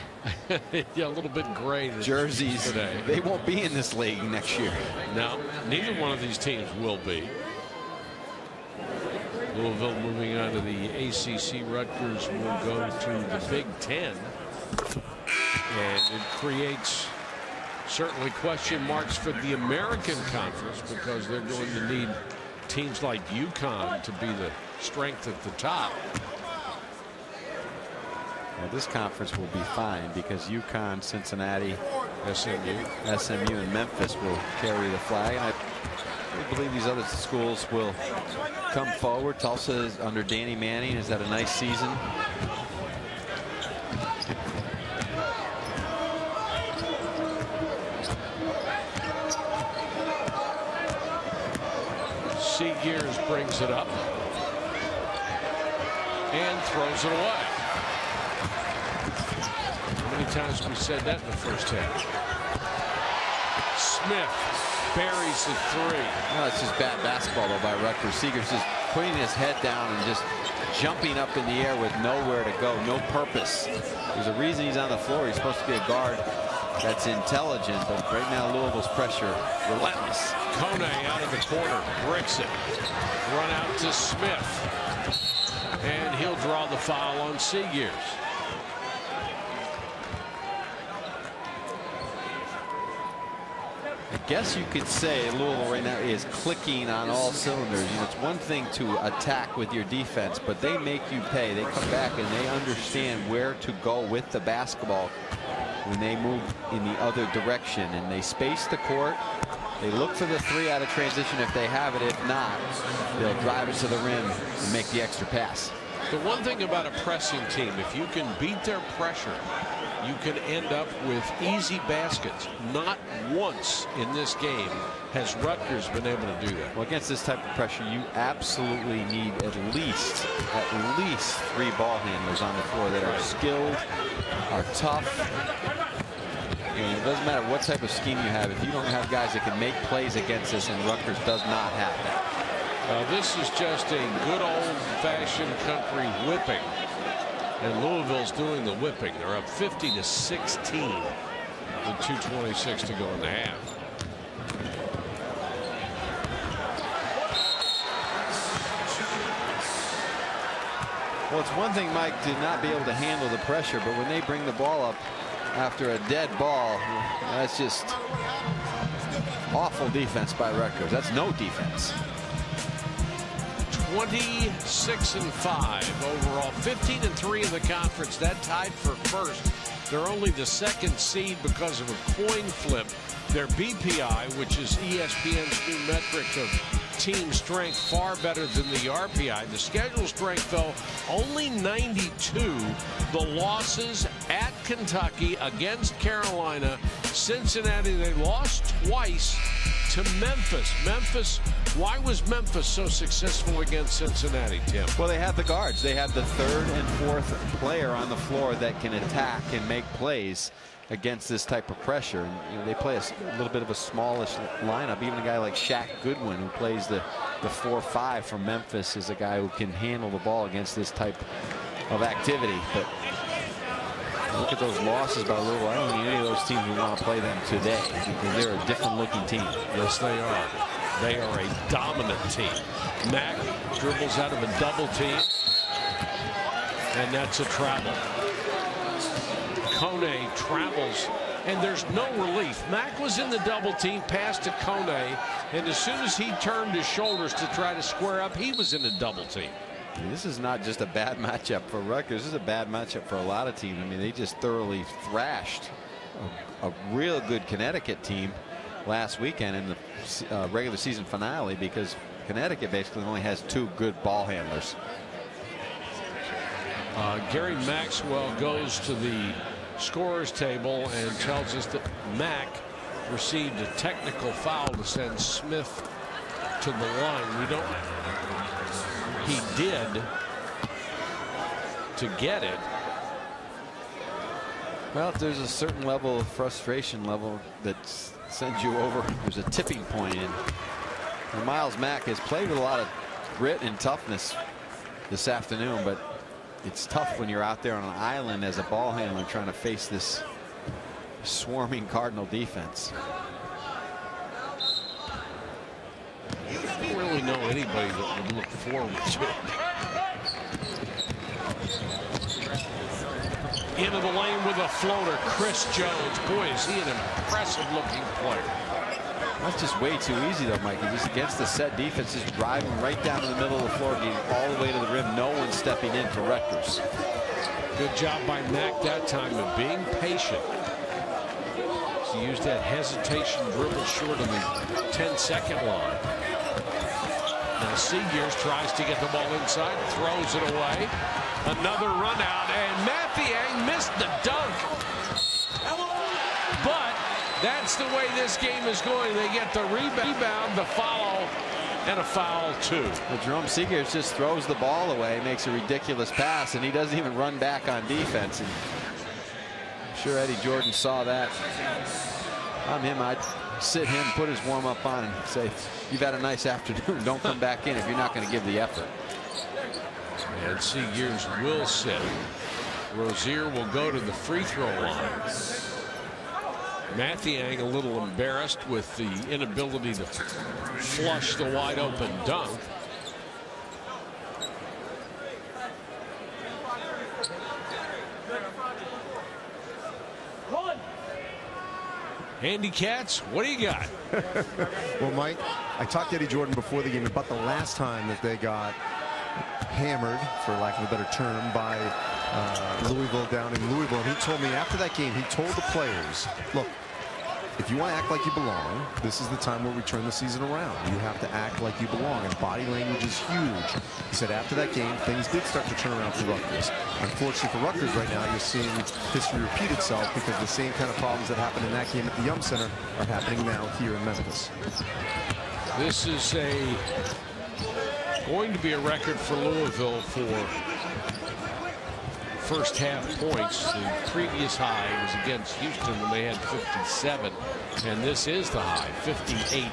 yeah, a little bit gray jerseys today. They won't be in this league next year. No, neither one of these teams will be. Louisville moving on to the ACC. Rutgers will go to the Big Ten. And it creates certainly question marks for the American Conference, because they're going to need teams like UConn to be the strength at the top. Well, this conference will be fine because UConn, Cincinnati, SMU, and Memphis will carry the flag. And I believe these other schools will come forward. Tulsa, under Danny Manning, has had a nice season. Gears brings it up and throws it away. How many times have we said that in the first half? Smith buries the 3. No, it's just bad basketball though by Rutgers. Seegers just putting his head down and just jumping up in the air with nowhere to go, no purpose. There's a reason he's on the floor. He's supposed to be a guard that's intelligent, but right now Louisville's pressure relentless. Kone out of the corner, bricks it. Run out to Smith. And he'll draw the foul on Seegers. I guess you could say Louisville right now is clicking on all cylinders. You know, it's one thing to attack with your defense, but they make you pay. They come back and they understand where to go with the basketball when they move in the other direction, and they space the court. They look for the 3 out of transition if they have it. If not, they'll drive it to the rim and make the extra pass. The one thing about a pressing team, if you can beat their pressure, you can end up with easy baskets. Not once in this game has Rutgers been able to do that. Well, against this type of pressure, you absolutely need at least 3 ball handlers on the floor that are skilled, are tough. And it doesn't matter what type of scheme you have. If you don't have guys that can make plays against this, and Rutgers does not have that. This is just a good old-fashioned country whipping. And Louisville's doing the whipping. They're up 50-16 with 2:26 to go in the half. Well, it's one thing, Mike, to not be able to handle the pressure, but when they bring the ball up after a dead ball, that's just awful defense by Rutgers. That's no defense. 26-5 overall, 15-3 in the conference. That tied for first. They're only the 2nd seed because of a coin flip. Their BPI, which is ESPN's new metric of team strength, far better than the RPI. The schedule strength, though, only 92. The losses at Kentucky, against Carolina, Cincinnati. They lost twice to Memphis. Why was Memphis so successful against Cincinnati, Tim? Well, they have the guards. They have the 3rd and 4th player on the floor that can attack and make plays against this type of pressure. And, you know, they play a little bit of a smallish lineup. Even a guy like Shaq Goodwin, who plays the 4-5 from Memphis, is a guy who can handle the ball against this type of activity. But look at those losses by Louisville. I don't think any of those teams would want to play them today, because they're a different looking team. Yes, they are. They are a dominant team. Mack dribbles out of a double team, and that's a travel. Kone travels, and there's no relief. Mack was in the double team, passed to Kone, and as soon as he turned his shoulders to try to square up, he was in a double team. This is not just a bad matchup for Rutgers. This is a bad matchup for a lot of teams. I mean, they just thoroughly thrashed a real good Connecticut team last weekend in the regular season finale, because Connecticut basically only has 2 good ball handlers. Gary Maxwell goes to the scorer's table and tells us that Mack received a technical foul to send Smith to the line. We don't. He did to get it. Well, there's a certain level of frustration level that sends you over. There's a tipping point, and Miles Mack has played with a lot of grit and toughness this afternoon, but it's tough when you're out there on an island as a ball handler trying to face this swarming Cardinal defense. I don't really know anybody that would look forward to it. Into the lane with a floater, Chris Jones. Boy, is he an impressive looking player. That's just way too easy though, Mikey. Just against the set defense, just driving right down to the middle of the floor, getting all the way to the rim. No one stepping in for Rutgers. Good job by Mack that time of being patient. He used that hesitation dribble short of the 10-second line. Now Seegers tries to get the ball inside, throws it away. Another run out, and Mathiang missed the dunk. But that's the way this game is going. They get the rebound, the follow, and a foul too. Well, Jerome Seegers just throws the ball away, makes a ridiculous pass, and he doesn't even run back on defense. And I'm sure Eddie Jordan saw that. If I'm him, I'd sit him, put his warm-up on, and say, you've had a nice afternoon. Don't come back in if you're not going to give the effort. And Seegers will sit. Rozier will go to the free throw line. Mathiang a little embarrassed with the inability to flush the wide open dunk. Andy Katz, what do you got? Well, Mike, I talked to Eddie Jordan before the game about the last time that they got hammered, for lack of a better term, by Louisville down in Louisville. And he told me after that game, he told the players, look, if you want to act like you belong, this is the time where we turn the season around. You have to act like you belong, and body language is huge. He said after that game, things did start to turn around for Rutgers. Unfortunately for Rutgers right now, you're seeing history repeat itself, because the same kind of problems that happened in that game at the Yum Center are happening now here in Memphis. This is going to be a record for Louisville for first half points. The previous high was against Houston when they had 57, and this is the high, 58.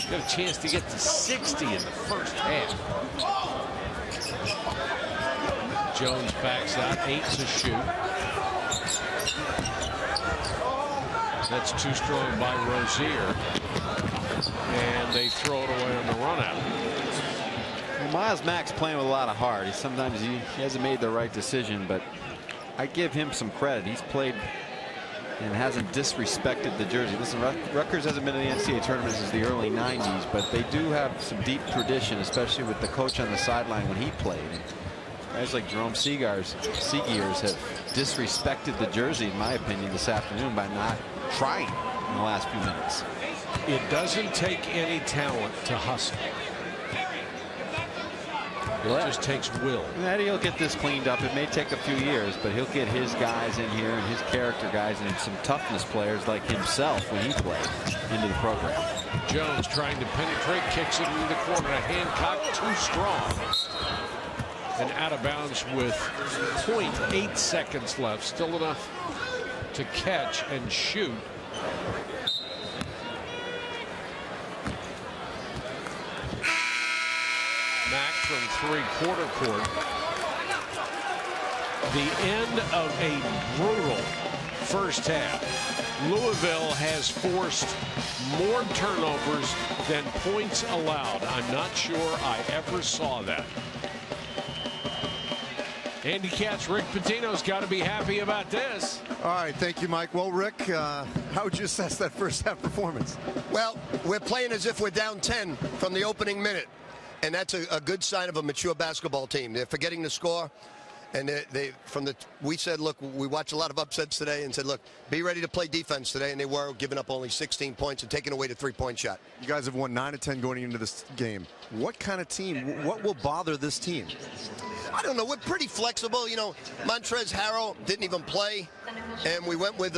Got a chance to get to 60 in the first half. Jones backs out, 8 to shoot. That's too strong by Rozier, and they throw it away on the run out. Well, Miles Mack's playing with a lot of heart. Sometimes he hasn't made the right decision, but I give him some credit. He's played and hasn't disrespected the jersey. Listen, Rutgers hasn't been in the NCAA tournament since the early 90s, but they do have some deep tradition, especially with the coach on the sideline when he played. And guys like Jerome Seegers have disrespected the jersey, in my opinion, this afternoon by not trying in the last few minutes. It doesn't take any talent to hustle. It just takes will. And he'll get this cleaned up. It may take a few years, but he'll get his guys in here and his character guys and some toughness players like himself when he played into the program. Jones trying to penetrate, kicks it into the corner. Hancock too strong. And out of bounds with 0.8 seconds left. Still enough to catch and shoot. Mack from three-quarter court. The end of a brutal first half. Louisville has forced more turnovers than points allowed. I'm not sure I ever saw that. Andy Katz, Rick Pitino's got to be happy about this. All right, thank you, Mike. Well, Rick, how would you assess that first half performance? Well, we're playing as if we're down 10 from the opening minute, and that's a good sign of a mature basketball team. They're forgetting to score, and we said, look, we watched a lot of upsets today and said, look, be ready to play defense today, and they were giving up only 16 points and taking away the three-point shot. You guys have won 9 of 10 going into this game. What kind of team, what will bother this team? I don't know. We're pretty flexible. You know, Montrezl Harrell didn't even play, and we went with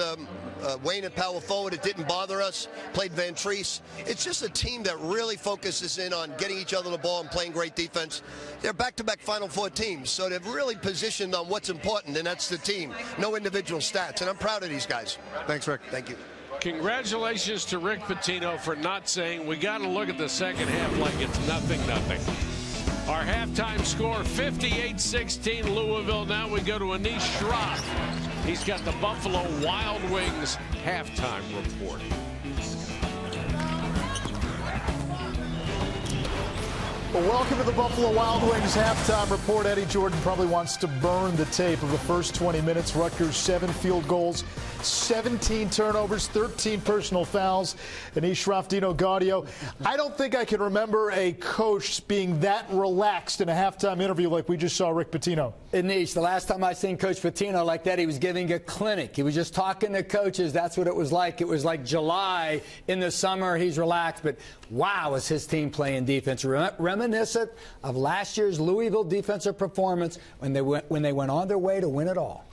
Wayne at power forward. It didn't bother us. Played Van Treese. It's just a team that really focuses in on getting each other the ball and playing great defense. They're back-to-back Final Four teams, so they've really positioned on what's important, and that's the team. No individual stats, and I'm proud of these guys. Thanks, Rick. Thank you. Congratulations to Rick Pitino for not saying we got to look at the second half like it's nothing. Our halftime score, 58-16 Louisville. Now we go to Anish Shroff. He's got the Buffalo Wild Wings halftime report. Well, welcome to the Buffalo Wild Wings halftime report. Eddie Jordan probably wants to burn the tape of the first 20 minutes. Rutgers 7 field goals, 17 turnovers, 13 personal fouls. Anish Shroff, Dino Gaudio. I don't think I can remember a coach being that relaxed in a halftime interview like we just saw Rick Pitino. Anish, the last time I seen Coach Pitino like that, he was giving a clinic. He was just talking to coaches. That's what it was like. It was like July in the summer. He's relaxed, but wow, is his team playing defense. Reminiscent of last year's Louisville defensive performance when they went on their way to win it all.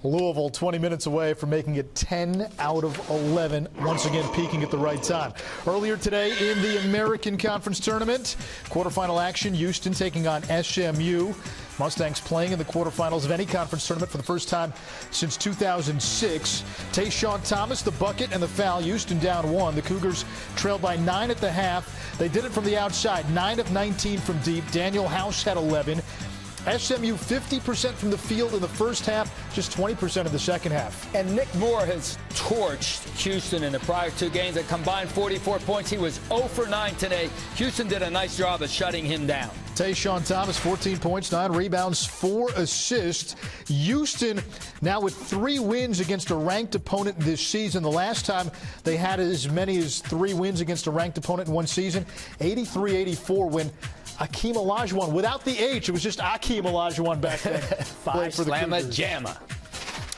Louisville 20 minutes away from making it 10 out of 11, once again peaking at the right time. Earlier today in the American Conference Tournament, quarterfinal action, Houston taking on SMU. Mustangs playing in the quarterfinals of any conference tournament for the first time since 2006. Tayshaun Thomas, the bucket and the foul. Houston down 1. The Cougars trailed by 9 at the half. They did it from the outside, 9 of 19 from deep. Daniel House had 11. SMU 50% from the field in the first half, just 20% in the second half. And Nick Moore has torched Houston in the prior 2 games. A combined 44 points. He was 0 for 9 today. Houston did a nice job of shutting him down. Tayshaun Thomas, 14 points, 9 rebounds, 4 assists. Houston now with 3 wins against a ranked opponent this season. The last time they had as many as 3 wins against a ranked opponent in one season, 83-84 when Akeem Olajuwon, without the H, it was just Akeem Olajuwon back then. 5 slamma jamma.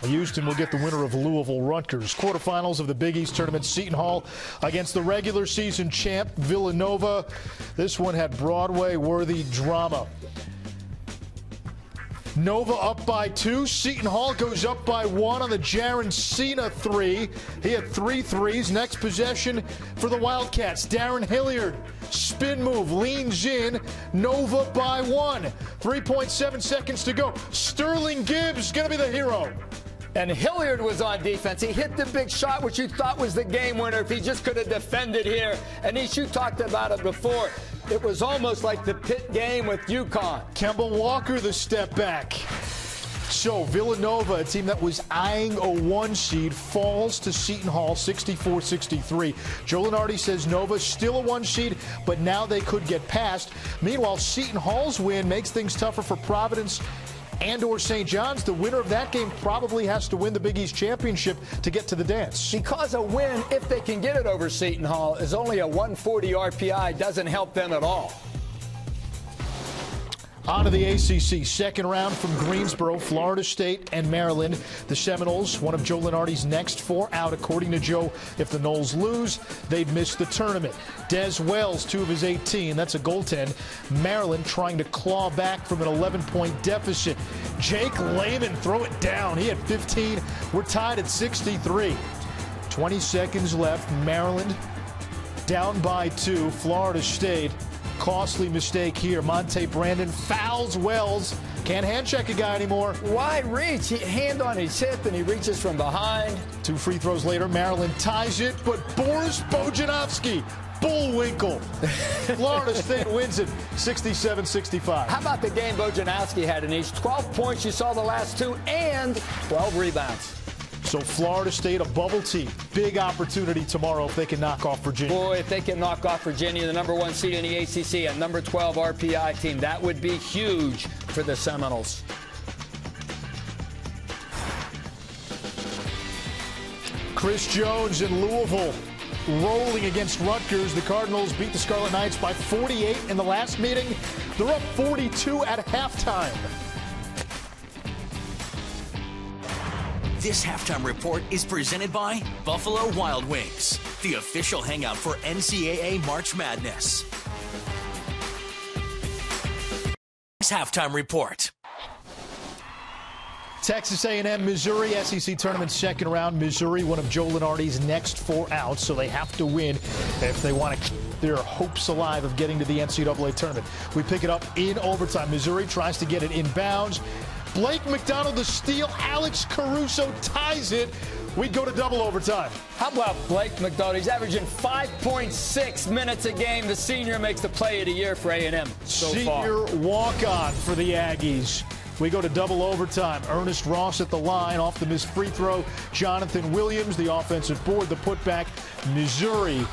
Houston will get the winner of Louisville Rutgers. Quarterfinals of the Big East Tournament, Seton Hall against the regular season champ Villanova. This one had Broadway-worthy drama. Nova up by 2. Seton Hall goes up by 1 on the Jaron Cena 3. He had 3 threes. Next possession for the Wildcats. Darren Hilliard, spin move, leans in. Nova by 1. 3.7 seconds to go. Sterling Gibbs going to be the hero. And Hilliard was on defense. He hit the big shot, which you thought was the game winner if he just could have defended here. And you talked about it before. It was almost like the Pitt game with UConn. Kemba Walker, the step back. So Villanova, a team that was eyeing a 1 seed, falls to Seton Hall 64-63. Joe Lunardi says Nova still a 1 seed, but now they could get past. Meanwhile, Seton Hall's win makes things tougher for Providence and/or St. John's. The winner of that game probably has to win the Big East Championship to get to the dance. Because a win, if they can get it over Seton Hall, is only a 140 RPI. Doesn't help them at all. On to the ACC. Second round from Greensboro, Florida State and Maryland. The Seminoles, one of Joe Lunardi's next 4 out. According to Joe, if the Noles lose, they'd miss the tournament. Des Wells, 2 of his 18. That's a goaltend. Maryland trying to claw back from an 11-point deficit. Jake Layman, throw it down. He had 15. We're tied at 63. 20 seconds left. Maryland down by 2. Florida State. Costly mistake here. Monte Brandon fouls Wells. Can't hand check a guy anymore. Why reach? Hand on his hip and he reaches from behind. 2 free throws later, Maryland ties it, but Boris Bojanowski, bullwinkle. Florida State wins it 67-65. How about the game Bojanowski had in each? 12 points, you saw the last 2, and 12 rebounds. So Florida State, a bubble team. Big opportunity tomorrow if they can knock off Virginia. Boy, if they can knock off Virginia, the #1 seed in the ACC, a number 12 RPI team, that would be huge for the Seminoles. Chris Jones in Louisville rolling against Rutgers. The Cardinals beat the Scarlet Knights by 48 in the last meeting. They're up 42 at halftime. This halftime report is presented by Buffalo Wild Wings, the official hangout for NCAA March Madness. Halftime report. Texas A&M, Missouri, SEC tournament second round. Missouri, one of Joe Lunardi's next 4 outs, so they have to win if they want to keep their hopes alive of getting to the NCAA tournament. We pick it up in overtime. Missouri tries to get it inbounds. Blake McDonald the steal. Alex Caruso ties it. We go to double overtime. How about Blake McDonald? He's averaging 5.6 minutes a game. The senior makes the play of the year for A&M so far. Senior walk-on for the Aggies. We go to double overtime. Ernest Ross at the line off the missed free throw. Jonathan Williams, the offensive board, the putback. Missouri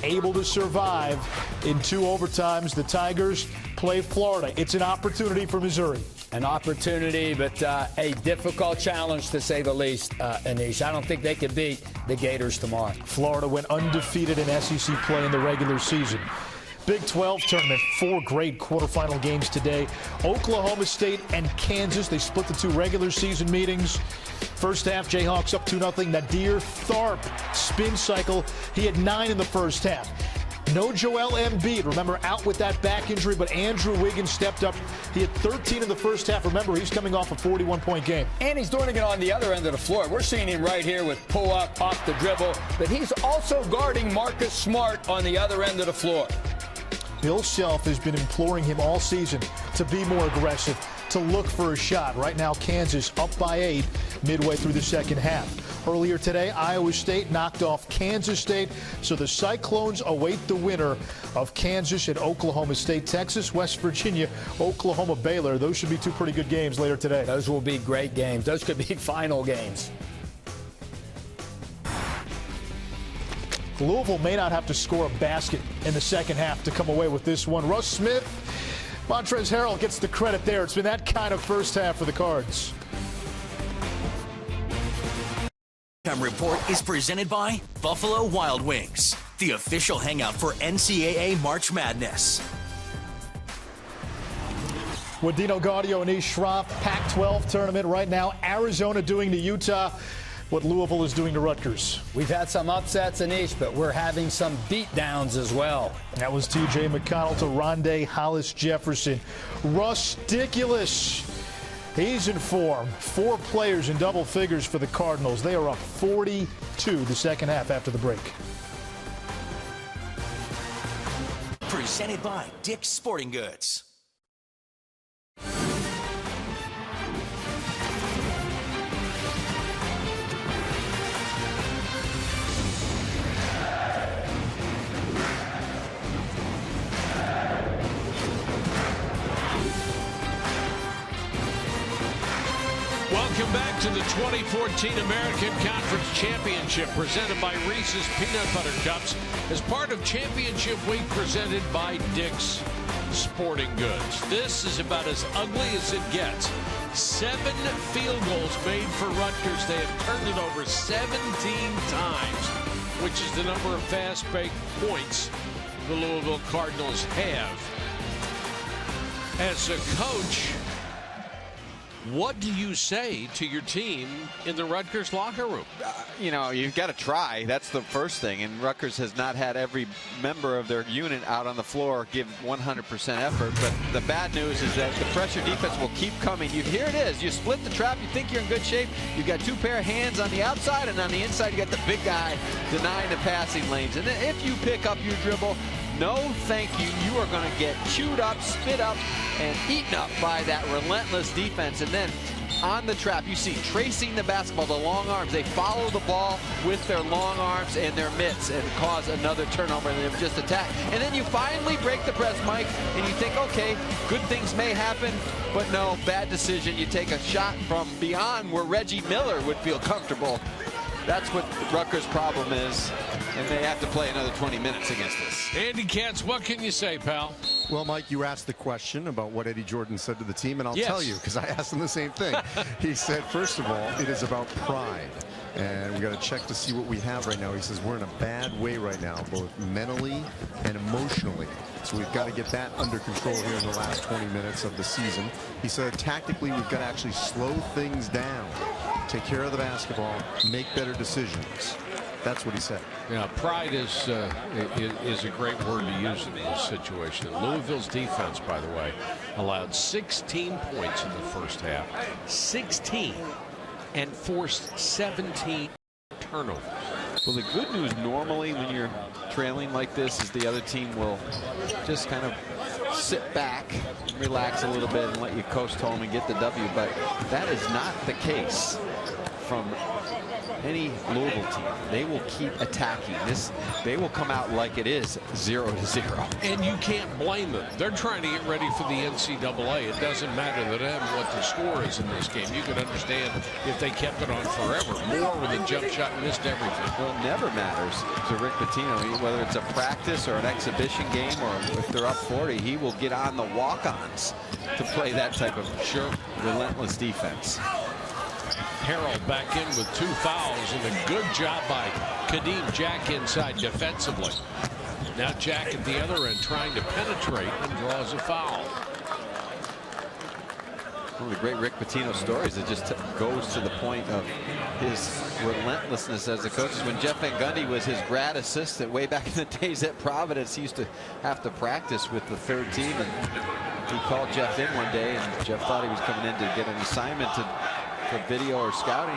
able to survive in 2 overtimes. The Tigers play Florida. It's an opportunity for Missouri. An opportunity, but a difficult challenge to say the least, Anish. I don't think they can beat the Gators tomorrow. Florida went undefeated in SEC play in the regular season. Big 12 tournament, 4 great quarterfinal games today. Oklahoma State and Kansas, they split the 2 regular season meetings. First half, Jayhawks up 2-0. Nadir Tharp, spin cycle. He had 9 in the first half. No Joel Embiid, remember, out with that back injury, but Andrew Wiggins stepped up. He had 13 in the first half. Remember, he's coming off a 41-point game. And he's doing it on the other end of the floor. We're seeing him right here with pull-up, off the dribble, but he's also guarding Marcus Smart on the other end of the floor. Bill Self has been imploring him all season to be more aggressive, to look for a shot. Right now, Kansas up by 8 midway through the second half. Earlier today, Iowa State knocked off Kansas State, so the Cyclones await the winner of Kansas and Oklahoma State. Texas, West Virginia, Oklahoma, Baylor. Those should be 2 pretty good games later today. Those will be great games. Those could be final games. Louisville may not have to score a basket in the second half to come away with this one. Russ Smith, Montrezl Harrell gets the credit there. It's been that kind of first half for the Cards. Halftime report is presented by Buffalo Wild Wings, the official hangout for NCAA March Madness. With Dino Gaudio and Anish Shroff, Pac-12 tournament right now. Arizona doing to Utah what Louisville is doing to Rutgers. We've had some upsets, Anish, but we're having some beatdowns as well. That was T.J. McConnell to Rondé Hollis Jefferson. Rusticulous. He's in form. 4 players in double figures for the Cardinals. They are up 42 the second half after the break. Presented by Dick's Sporting Goods. Welcome back to the 2014 American Conference Championship presented by Reese's Peanut Butter Cups as part of Championship Week presented by Dick's Sporting Goods. This is about as ugly as it gets. 7 field goals made for Rutgers. They have turned it over 17 times, which is the number of fast break points the Louisville Cardinals have. As a coach, what do you say to your team in the Rutgers locker room? You know, you've got to try. That's the first thing. And Rutgers has not had every member of their unit out on the floor give 100% effort. But the bad news is that the pressure defense will keep coming. Here it is. You split the trap. You think you're in good shape. You've got 2 pair of hands on the outside, and on the inside you got the big guy denying the passing lanes. And then if you pick up your dribble, no thank you. You are going to get chewed up, spit up, and eaten up by that relentless defense. And then on the trap. You see tracing the basketball, the long arms. They follow the ball with their long arms and their mitts and cause another turnover, and then just attack. And then you finally break the press, Mike, and you think, okay, good things may happen, but no, bad decision. You take a shot from beyond where Reggie Miller would feel comfortable. That's what Rutgers' problem is, and they have to play another 20 minutes against this. Andy Katz, what can you say, pal? Well, Mike, you asked the question about what Eddie Jordan said to the team, and I'll tell you, because I asked him the same thing. He said, first of all, it is about pride. And we got to check to see what we have right now. He says we're in a bad way right now, both mentally and emotionally. So we've got to get that under control here in the last 20 minutes of the season. He said tactically we've got to actually slow things down, take care of the basketball, make better decisions. That's what he said. Yeah, pride is a great word to use in this situation. And Louisville's defense, by the way, allowed 16 points in the first half. 16. And forced 17 turnovers. Well, the good news normally when you're trailing like this is the other team will just kind of sit back, relax a little bit, and let you coast home and get the W. But that is not the case from any Louisville team. They will keep attacking this. They will come out like it is 0-0. And you can't blame them. They're trying to get ready for the NCAA. It doesn't matter to them what the score is in this game. You could understand if they kept it on forever. Moore with a jump shot missed everything. Well, it never matters to Rick Pitino. Whether it's a practice or an exhibition game, or if they're up 40, he will get on the walk-ons to play that type of relentless defense. Harrell back in with 2 fouls, and a good job by Kadeem Jack inside defensively. Now Jack at the other end trying to penetrate and draws a foul. One of the great Rick Pitino stories that just goes to the point of his relentlessness as a coach. When Jeff Van Gundy was his grad assistant way back in the days at Providence, he used to have to practice with the third team, and he called Jeff in one day, and Jeff thought he was coming in to get an assignment for video or scouting.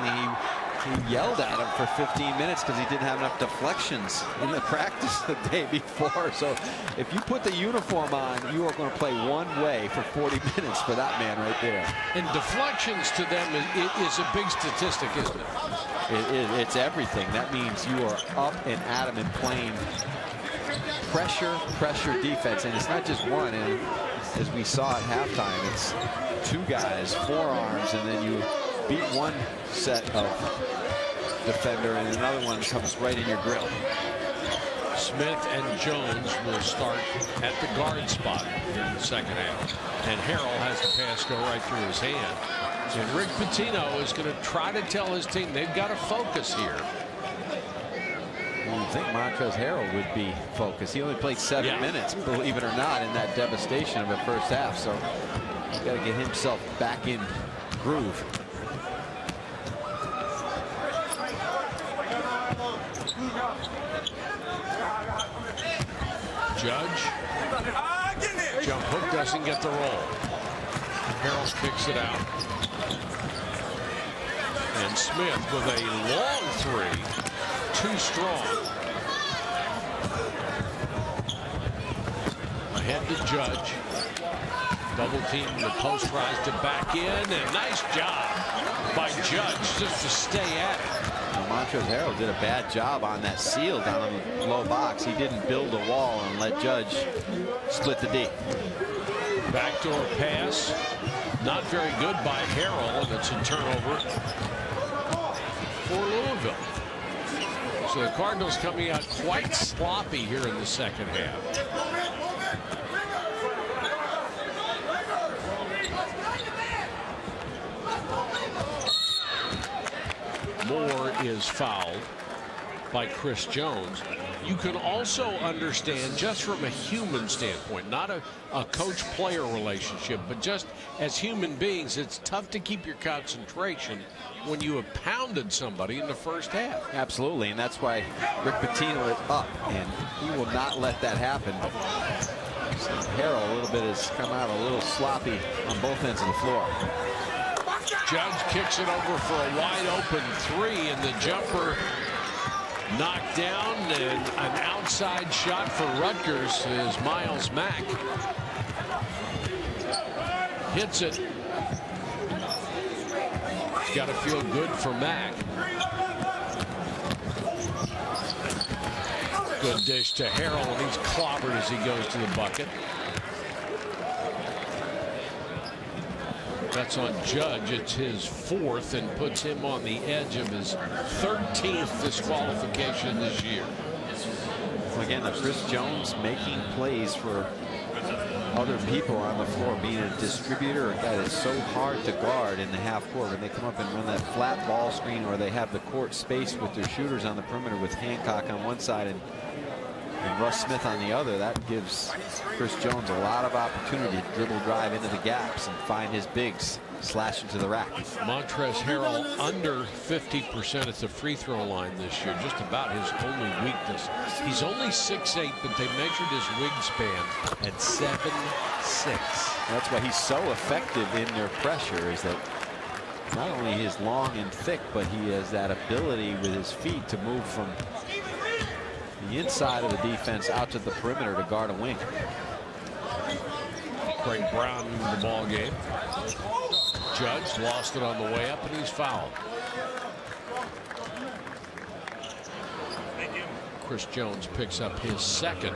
He yelled at him for 15 minutes because he didn't have enough deflections in the practice the day before. So if you put the uniform on, you are going to play one way for 40 minutes for that man right there. And deflections to them is a big statistic, isn't it? It's everything. That means you are up and at him and playing pressure defense. And it's not just one. And as we saw at halftime, it's 2 guys, 4 arms, and then you beat one set of defender and another one comes right in your grill. Smith and Jones will start at the guard spot in the second half. And Harrell has the pass go right through his hand. And Rick Pitino is going to try to tell his team they've got to focus here. Well, you think Montrezl Harrell would be focused. He only played 7 minutes, believe it or not, in that devastation of the first half. So he's got to get himself back in groove. Judge. Jump hook doesn't get the roll. Harrell kicks it out. And Smith with a long 3. Too strong. Ahead to Judge. Double team the post rise to back in. And nice job by Judge just to stay at it. Montrezl Harrell did a bad job on that seal down in the low box. He didn't build a wall and let Judge split the D. Backdoor pass. Not very good by Harrell, and it's a turnover for Louisville. So the Cardinals coming out quite sloppy here in the second half. Moore is fouled by Chris Jones. You can also understand, just from a human standpoint, not a coach-player relationship, but just as human beings, it's tough to keep your concentration when you have pounded somebody in the first half. Absolutely, and that's why Rick Pitino is up, and he will not let that happen. So Harrell a little bit has come out a little sloppy on both ends of the floor. Judge kicks it over for a wide open 3, and the jumper knocked down, and an outside shot for Rutgers is Miles Mack. Hits it. got to feel good for Mack. Good dish to Harrell, and he's clobbered as he goes to the bucket. That's on Judge. It's his 4th and puts him on the edge of his 13th disqualification this year. Again, Chris Jones making plays for other people on the floor, being a distributor, a guy that's so hard to guard in the half court when they come up and run that flat ball screen, or they have the court space with their shooters on the perimeter with Hancock on one side and Russ Smith on the other. That gives Chris Jones a lot of opportunity to dribble drive into the gaps and find his bigs slash into the rack. Montrezl Harrell under 50% at the free throw line this year, just about his only weakness. He's only 6'8", but they measured his wingspan at 7'6". That's why he's so effective in their pressure, is that not only he's long and thick, but he has that ability with his feet to move from the inside of the defense out to the perimeter to guard a wing. Craig Brown in the ball game. Judge lost it on the way up, and he's fouled. Chris Jones picks up his 2nd.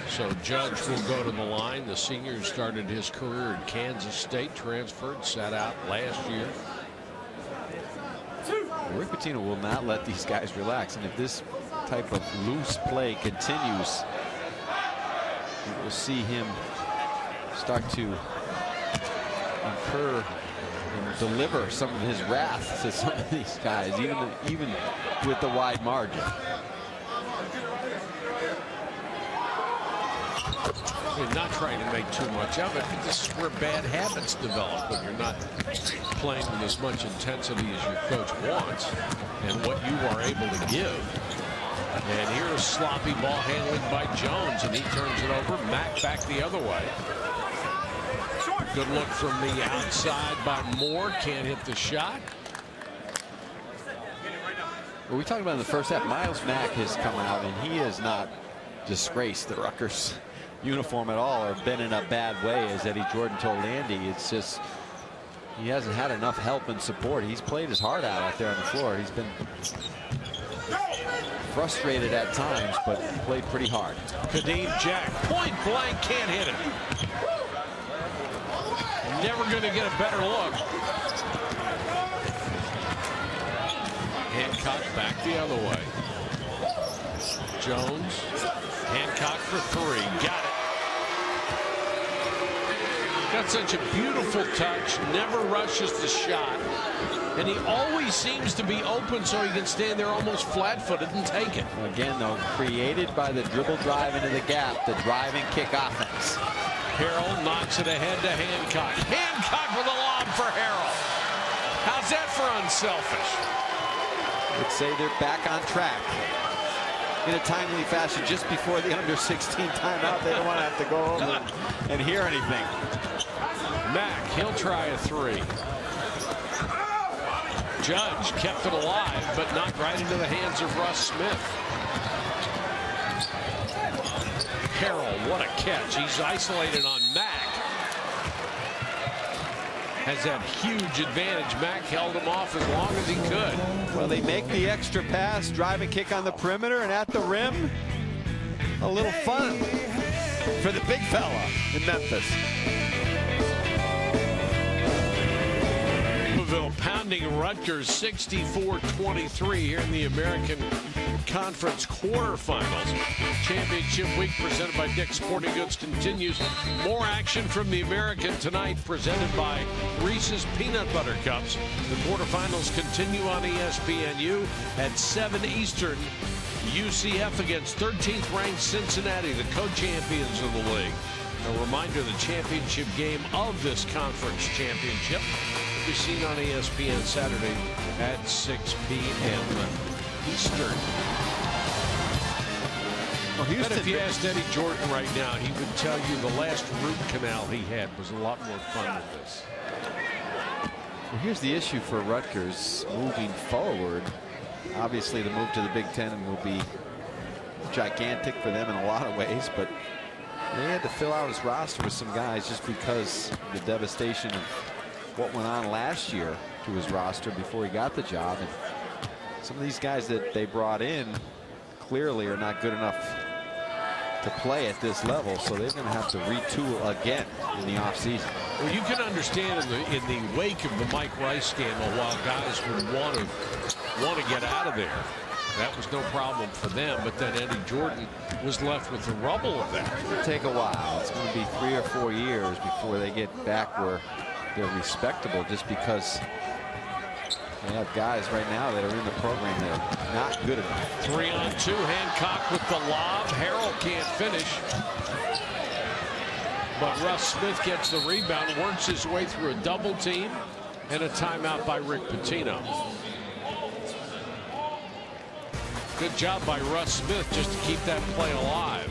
So Judge will go to the line. The senior started his career at Kansas State, transferred, sat out last year. Rick Pitino will not let these guys relax, and if this type of loose play continues, you will see him start to incur and deliver some of his wrath to some of these guys, even with the wide margin. You're not trying to make too much of it, but this is where bad habits develop when you're not playing with as much intensity as your coach wants and what you are able to give. And here's sloppy ball handling by Jones, and he turns it over. Mack back the other way. Good look from the outside by Moore. Can't hit the shot. Well, we talked about in the first half, Miles Mack has come out, and he has not disgraced the Rutgers uniform at all or been in a bad way, as Eddie Jordan told Andy. It's just he hasn't had enough help and support. He's played his heart out there on the floor. He's been frustrated at times, but played pretty hard. Kadeem Jack, point blank, can't hit it. Never going to get a better look. Hancock back the other way. Jones, Hancock for 3, got it. Got such a beautiful touch, never rushes the shot, and he always seems to be open so he can stand there almost flat-footed and take it. Again, though, created by the dribble drive into the gap, the drive and kick offense. Harrell knocks it ahead to Hancock. Hancock with a lob for Harrell. How's that for unselfish? I'd say they're back on track in a timely fashion just before the under-16 timeout. They don't want to have to go over and hear anything. Mack, he'll try a 3. Judge kept it alive, but not right into the hands of Russ Smith. Harrell, what a catch. He's isolated on Mack. Has that huge advantage. Mack held him off as long as he could. Well, they make the extra pass, drive and kick on the perimeter, and at the rim, a little fun for the big fella in Memphis. Louisville pounding Rutgers 64-23 here in the American Conference quarterfinals. Championship week presented by Dick's Sporting Goods continues. More action from the American tonight presented by Reese's Peanut Butter Cups. The quarterfinals continue on ESPNU at 7 Eastern. UCF against 13th ranked Cincinnati, the co-champions of the league. A reminder, the championship game of this conference championship will be seen on ESPN Saturday at 6 p.m. Eastern. Well, But if you asked Eddie Jordan right now, he would tell you the last root canal he had was a lot more fun than this. Well, here's the issue for Rutgers moving forward. Obviously, the move to the Big Ten will be gigantic for them in a lot of ways, but they had to fill out his roster with some guys just because of the devastation of what went on last year to his roster before he got the job. And some of these guys that they brought in clearly are not good enough to play at this level, so they're going to have to retool again in the offseason. Well, you can understand in the wake of the Mike Rice scandal, while guys would want to get out of there, that was no problem for them. But then Eddie Jordan was left with the rubble of that. It'll take a while. It's going to be 3 or 4 years before they get back where they're respectable, just because they have guys right now that are in the program that are not good enough. 3-on-2, Hancock with the lob. Harrell can't finish. But Russ Smith gets the rebound, works his way through a double team, and a timeout by Rick Pitino. Good job by Russ Smith just to keep that play alive.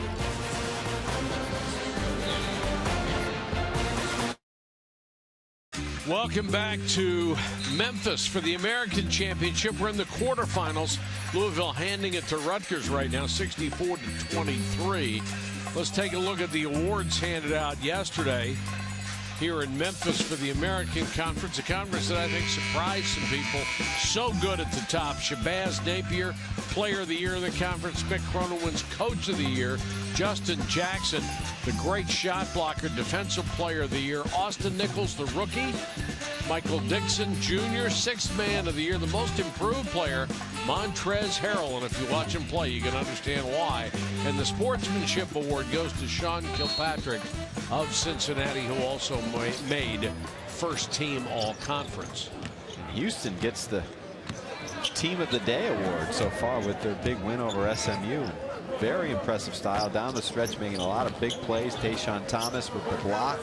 Welcome back to Memphis for the American Championship. We're in the quarterfinals. Louisville handing it to Rutgers right now, 64-23. Let's take a look at the awards handed out yesterday here in Memphis for the American Conference, a conference that I think surprised some people. So good at the top. Shabazz Napier, Player of the Year in the conference. Mick Cronin wins Coach of the Year. Justin Jackson, the great shot blocker, Defensive Player of the Year. Austin Nichols, the rookie. Michael Dixon Jr., Sixth Man of the Year. The Most Improved Player, Montrezl Harrell. And if you watch him play, you can understand why. And the Sportsmanship Award goes to Sean Kilpatrick of Cincinnati, who also made first team All-Conference. Houston gets the Team of the Day award so far with their big win over SMU. Very impressive style down the stretch, making a lot of big plays. Tayshaun Thomas with the block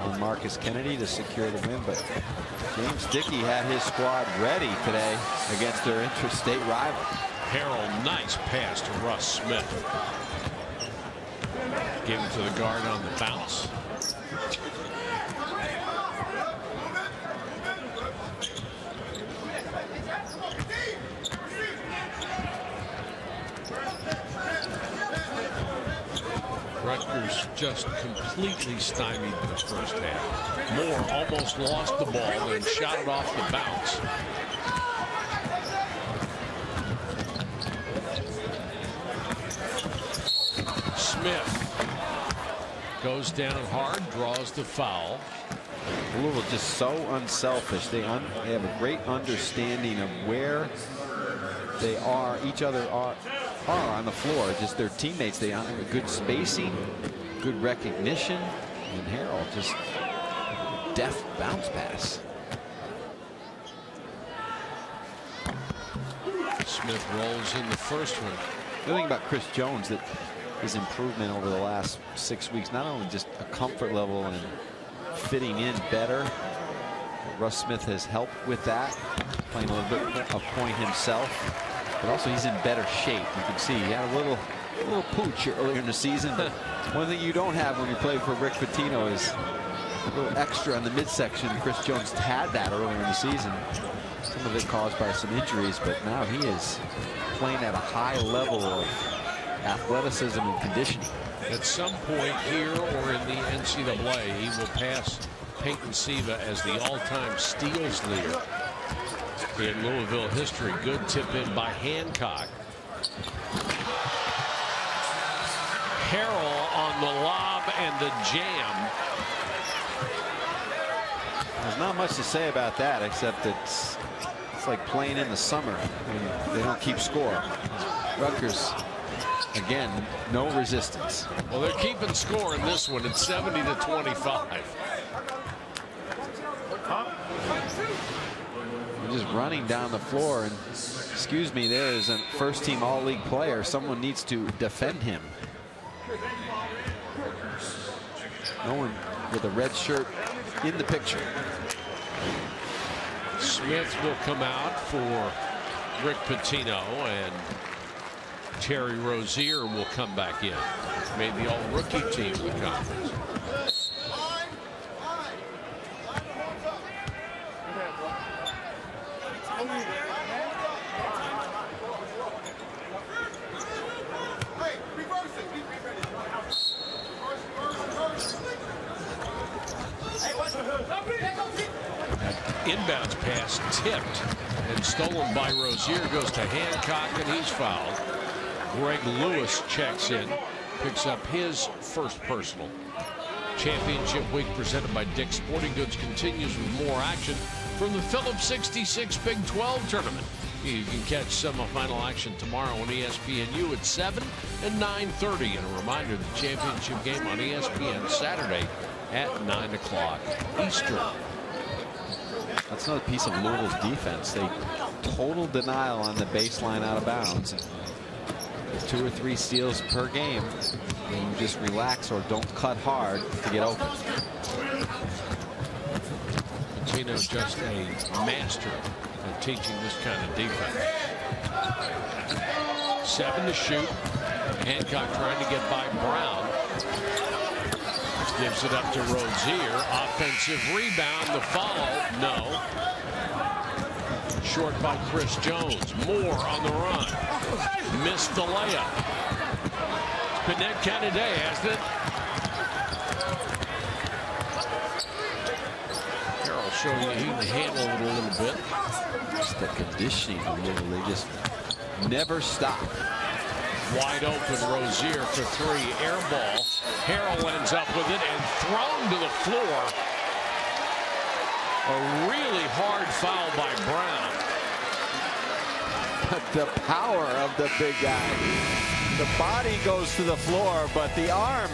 on Marcus Kennedy to secure the win. But James Dickey had his squad ready today against their interstate rival. Harrell, nice pass to Russ Smith. Gave it to the guard on the bounce. Rutgers just completely stymied the first half. Moore almost lost the ball and shot it off the bounce. Smith goes down hard, draws the foul. Louisville just so unselfish. They have a great understanding of where they are, each other are on the floor. Just their teammates. They have a good spacing, good recognition, and Harrell just deft bounce pass. Smith rolls in the first one. The thing about Chris Jones, that his improvement over the last 6 weeks, not only just a comfort level and fitting in better. Russ Smith has helped with that, playing a little bit of point himself, but also he's in better shape. You can see he had a little pooch earlier in the season, but one thing you don't have when you play for Rick Pitino is a little extra on the midsection. Chris Jones had that earlier in the season, some of it caused by some injuries, but now he is playing at a high level of athleticism and conditioning. At some point here or in the NCAA, he will pass Peyton Siva as the all-time steals leader in Louisville history. Good tip in by Hancock. Harrell on the lob and the jam. There's not much to say about that, except it's like playing in the summer when they don't keep score. Rutgers, again, no resistance. Well, they're keeping score in this one. It's 70-25. They're just running down the floor, and excuse me, there is a first-team all-league player. Someone needs to defend him. No one with a red shirt in the picture. Smith will come out for Rick Pitino, and Terry Rozier will come back in. Made the all-rookie team in the conference. inbounds pass tipped and stolen by Rozier. Goes to Hancock, and he's fouled. Greg Lewis checks in, picks up his first personal. Championship week presented by Dick's Sporting Goods continues with more action from the Phillips 66 Big 12 tournament. You can catch semifinal action tomorrow on ESPNU at 7 and 9:30. And a reminder, the championship game on ESPN Saturday at 9 o'clock Eastern. That's another piece of Louisville's defense. They total denial on the baseline out of bounds. 2 or 3 steals per game. And you just relax or don't cut hard to get open. Pitino's just a master at teaching this kind of defense. 7 to shoot. Hancock trying to get by Brown. Gives it up to Rozier. Offensive rebound. The follow. No. Short by Chris Jones. Moore on the run. Missed the layup. It's been that kind of day, hasn't it? Carroll showing you he can handle it a little bit. Just the conditioning a little. They just never stop. Wide open Rozier for 3. Air ball. Harrell ends up with it and thrown to the floor. A really hard foul by Brown. The power of the big guy. The body goes to the floor, but the arm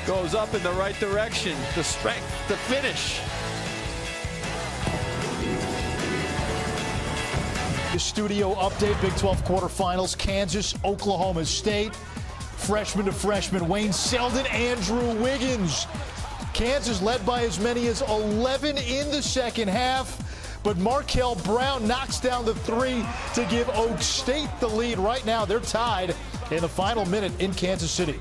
goes up in the right direction. The strength, the finish. The studio update, Big 12 quarterfinals, Kansas, Oklahoma State. Freshman to freshman, Wayne Selden, Andrew Wiggins. Kansas led by as many as 11 in the second half. But Markel Brown knocks down the 3 to give Oak State the lead. Right now, they're tied in the final minute in Kansas City.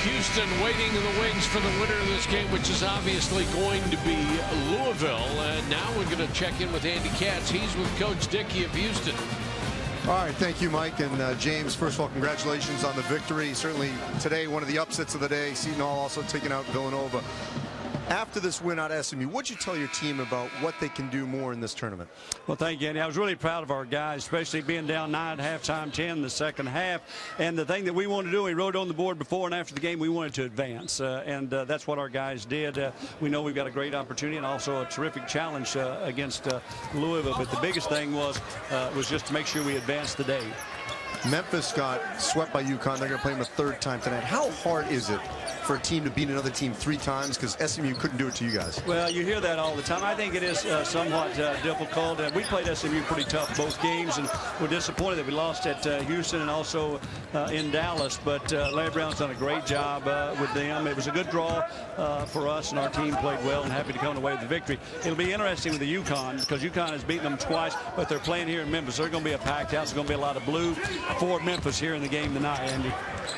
Houston waiting in the wings for the winner of this game, which is obviously going to be Louisville. And now we're going to check in with Andy Katz. He's with Coach Dickey of Houston. All right, thank you, Mike. And James, first of all, congratulations on the victory. Certainly today, one of the upsets of the day. Seton Hall also taking out Villanova. After this win out of SMU, what'd you tell your team about what they can do more in this tournament? Well, thank you, Andy. I was really proud of our guys, especially being down 9 at halftime, 10 in the second half. And the thing that we wanted to do, we wrote on the board before and after the game, we wanted to advance. And that's what our guys did. We know we've got a great opportunity and also a terrific challenge against Louisville. But the biggest thing was just to make sure we advanced the day. Memphis got swept by UConn. They're going to play them a 3rd time tonight. How hard is it for a team to beat another team 3 times? Because SMU couldn't do it to you guys. Well, you hear that all the time. I think it is somewhat difficult. We played SMU pretty tough both games, and we're disappointed that we lost at Houston and also in Dallas. But Larry Brown's done a great job with them. It was a good draw for us, and our team played well and happy to come away with the victory. It'll be interesting with the UConn because UConn has beaten them twice, but they're playing here in Memphis. They're going to be a packed house. There's going to be a lot of blue for Memphis here in the game tonight, Andy.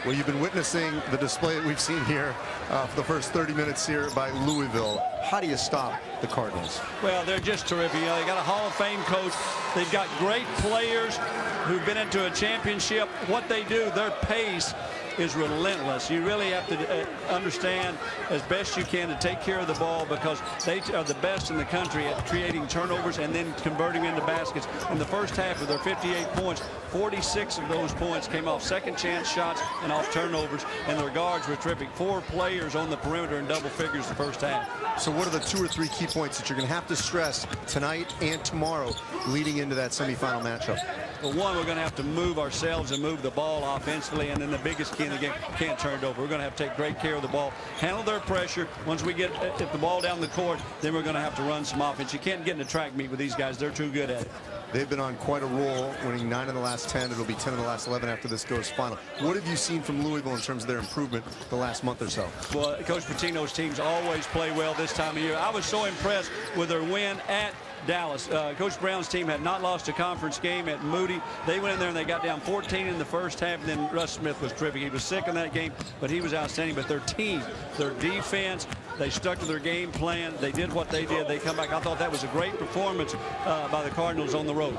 Well, you've been witnessing the display that we've seen here for the first 30 minutes here by Louisville. How do you stop the Cardinals? Well, they're just terrific. You know, they got a Hall of Fame coach. They've got great players who've been into a championship. What they do, their pace is relentless. You really have to understand as best you can to take care of the ball because they are the best in the country at creating turnovers and then converting into baskets. In the first half of their 58 points, 46 of those points came off second chance shots and off turnovers, and their guards were terrific. 4 players on the perimeter in double figures the first half. So what are the 2 or 3 key points that you're going to have to stress tonight and tomorrow leading into that semifinal matchup? Well, one, we're going to have to move ourselves and move the ball offensively, and then the biggest key in the game, can't turn it over. We're going to have to take great care of the ball, handle their pressure. Once we get the ball down the court, then we're going to have to run some offense. You can't get in a track meet with these guys. They're too good at it. They've been on quite a roll, winning 9 of the last 10. It'll be 10 of the last 11 after this goes final. What have you seen from Louisville in terms of their improvement the last month or so? Well, Coach Pitino's teams always play well this time of year. I was so impressed with their win at Dallas. Coach Brown's team had not lost a conference game at Moody. They went in there and they got down 14 in the first half, and then Russ Smith was terrific. He was sick in that game, but he was outstanding. But their team, their defense, they stuck to their game plan. They did what they did. They come back. I thought that was a great performance by the Cardinals on the road.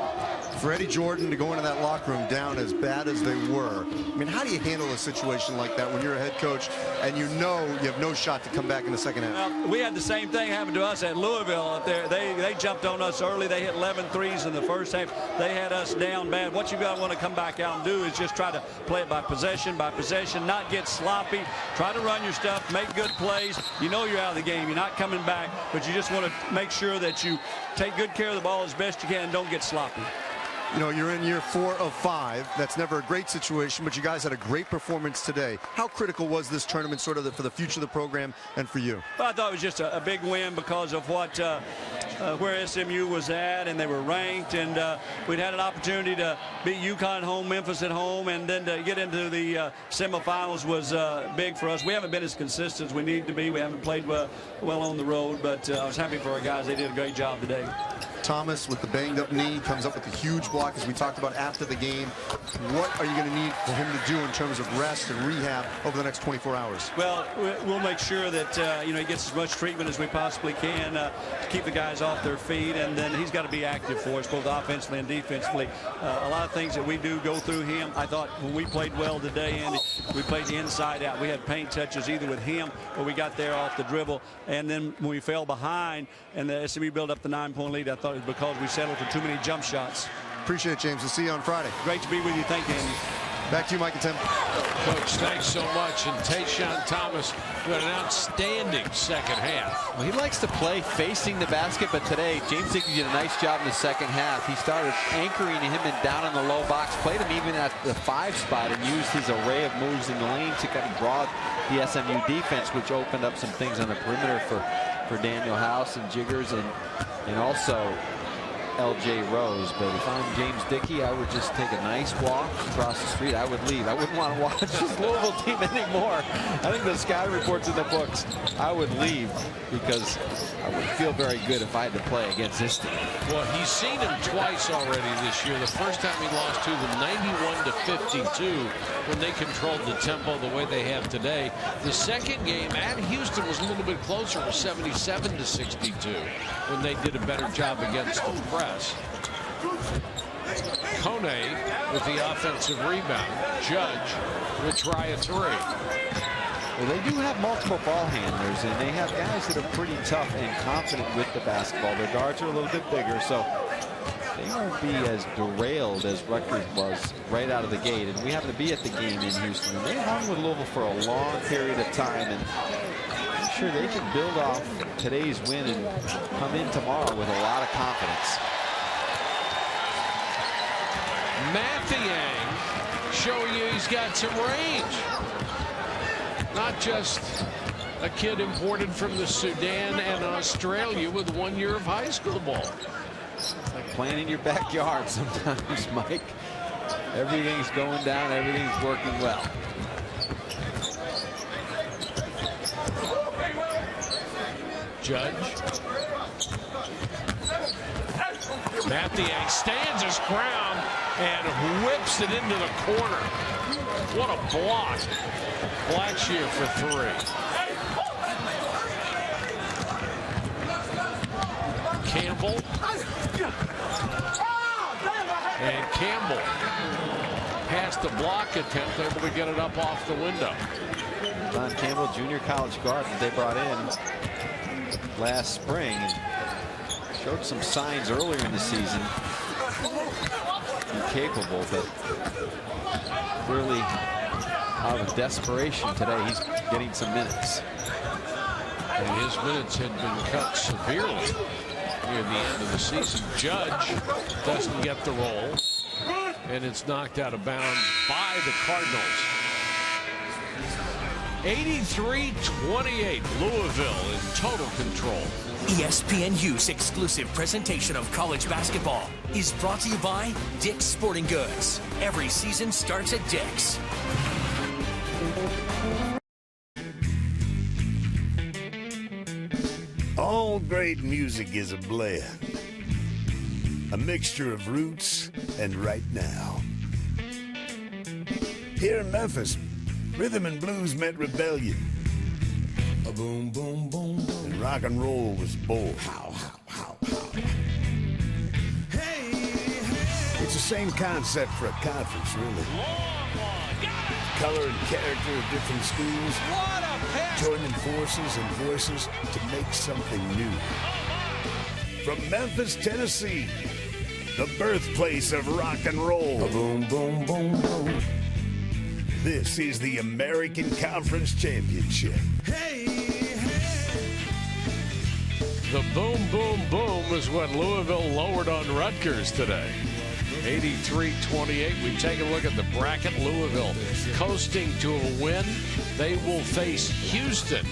For Eddie Jordan to go into that locker room down as bad as they were, I mean, how do you handle a situation like that when you're a head coach and you know you have no shot to come back in the second half? Well, we had the same thing happen to us at Louisville. They jumped on us early. They hit 11 threes in the first half. They had us down bad. What you've got to want to come back out and do is just try to play it by possession, not get sloppy. Try to run your stuff, make good plays. You know you're out of the game. You're not coming back, but you just want to make sure that you take good care of the ball as best you can and don't get sloppy. You know, you're in year 4 of 5. That's never a great situation, but you guys had a great performance today. How critical was this tournament sort of for the future of the program and for you? Well, I thought it was just a big win because of what where SMU was at, and they were ranked, and we'd had an opportunity to beat UConn at home, Memphis at home, and then to get into the semifinals was big for us. We haven't been as consistent as we need to be. We haven't played well on the road, but I was happy for our guys. They did a great job today. Thomas, with the banged-up knee, comes up with a huge block, as we talked about after the game. What are you going to need for him to do in terms of rest and rehab over the next 24 hours? Well, we'll make sure that he gets as much treatment as we possibly can to keep the guys off their feet, and then he's got to be active for us, both offensively and defensively. A lot of things that we do go through him. I thought when we played well today, Andy, we played the inside out. We had paint touches either with him or we got there off the dribble, and then when we fell behind and the SMU built up the 9-point lead, I thought it was because we settled for too many jump shots. Appreciate it, James. We'll see you on Friday. Great to be with you. Thank you, Andy. Back to you, Mike and Tim. Coach, thanks so much. And Tayshaun Thomas with an outstanding second half. Well, he likes to play facing the basket, but today James Dickey did a nice job in the second half. He started anchoring him and down in the low box, played him even at the 5 spot, and used his array of moves in the lane to kind of draw the SMU defense, which opened up some things on the perimeter for Daniel House and Jiggers and also L.J. Rose. But if I'm James Dickey, I would just take a nice walk across the street. I would leave. I wouldn't want to watch this Louisville team anymore. I think the scouting report's in the books. I would leave because I would feel very good if I had to play against this team. Well, he's seen him twice already this year. The first time he lost to them 91-52 when they controlled the tempo the way they have today. The second game at Houston was a little bit closer, was 77-62 when they did a better job against the press. Kone with the offensive rebound. Judge will try a 3. Well, they do have multiple ball handlers, and they have guys that are pretty tough and confident with the basketball. Their guards are a little bit bigger, so they won't be as derailed as Rutgers was right out of the gate. And we happen to be at the game in Houston, and they hung with Louisville for a long period of time, and I'm sure they can build off today's win and come in tomorrow with a lot of confidence. Mathiang showing you he's got some range. Not just a kid imported from the Sudan and Australia with 1 year of high school ball. It's like playing in your backyard sometimes, Mike. Everything's going down, everything's working well. Judge. Mathiang stands his ground and whips it into the corner. What a block. Blackshear for 3. Campbell. And Campbell past the block attempt, able to get it up off the window. Don Campbell, junior college guard that they brought in last spring, and showed some signs earlier in the season. Incapable, but clearly out of desperation today, he's getting some minutes. And his minutes had been cut severely near the end of the season. Judge doesn't get the roll, and it's knocked out of bounds by the Cardinals. 83-28, Louisville in total control. ESPNU's exclusive presentation of college basketball is brought to you by Dick's Sporting Goods. Every season starts at Dick's. All great music is a blend, a mixture of roots and right now. Here in Memphis, rhythm and blues met rebellion. A boom, boom, boom, boom. And rock and roll was born. How. It It's the same concept for a conference, really. Color and character of different schools. What a pass! Joining forces and voices to make something new. From Memphis, Tennessee, the birthplace of rock and roll. Boom, boom, boom, boom. This is the American Conference Championship. Hey, hey. The boom, boom, boom is what Louisville lowered on Rutgers today. 83-28. We take a look at the bracket. Louisville coasting to a win. They will face Houston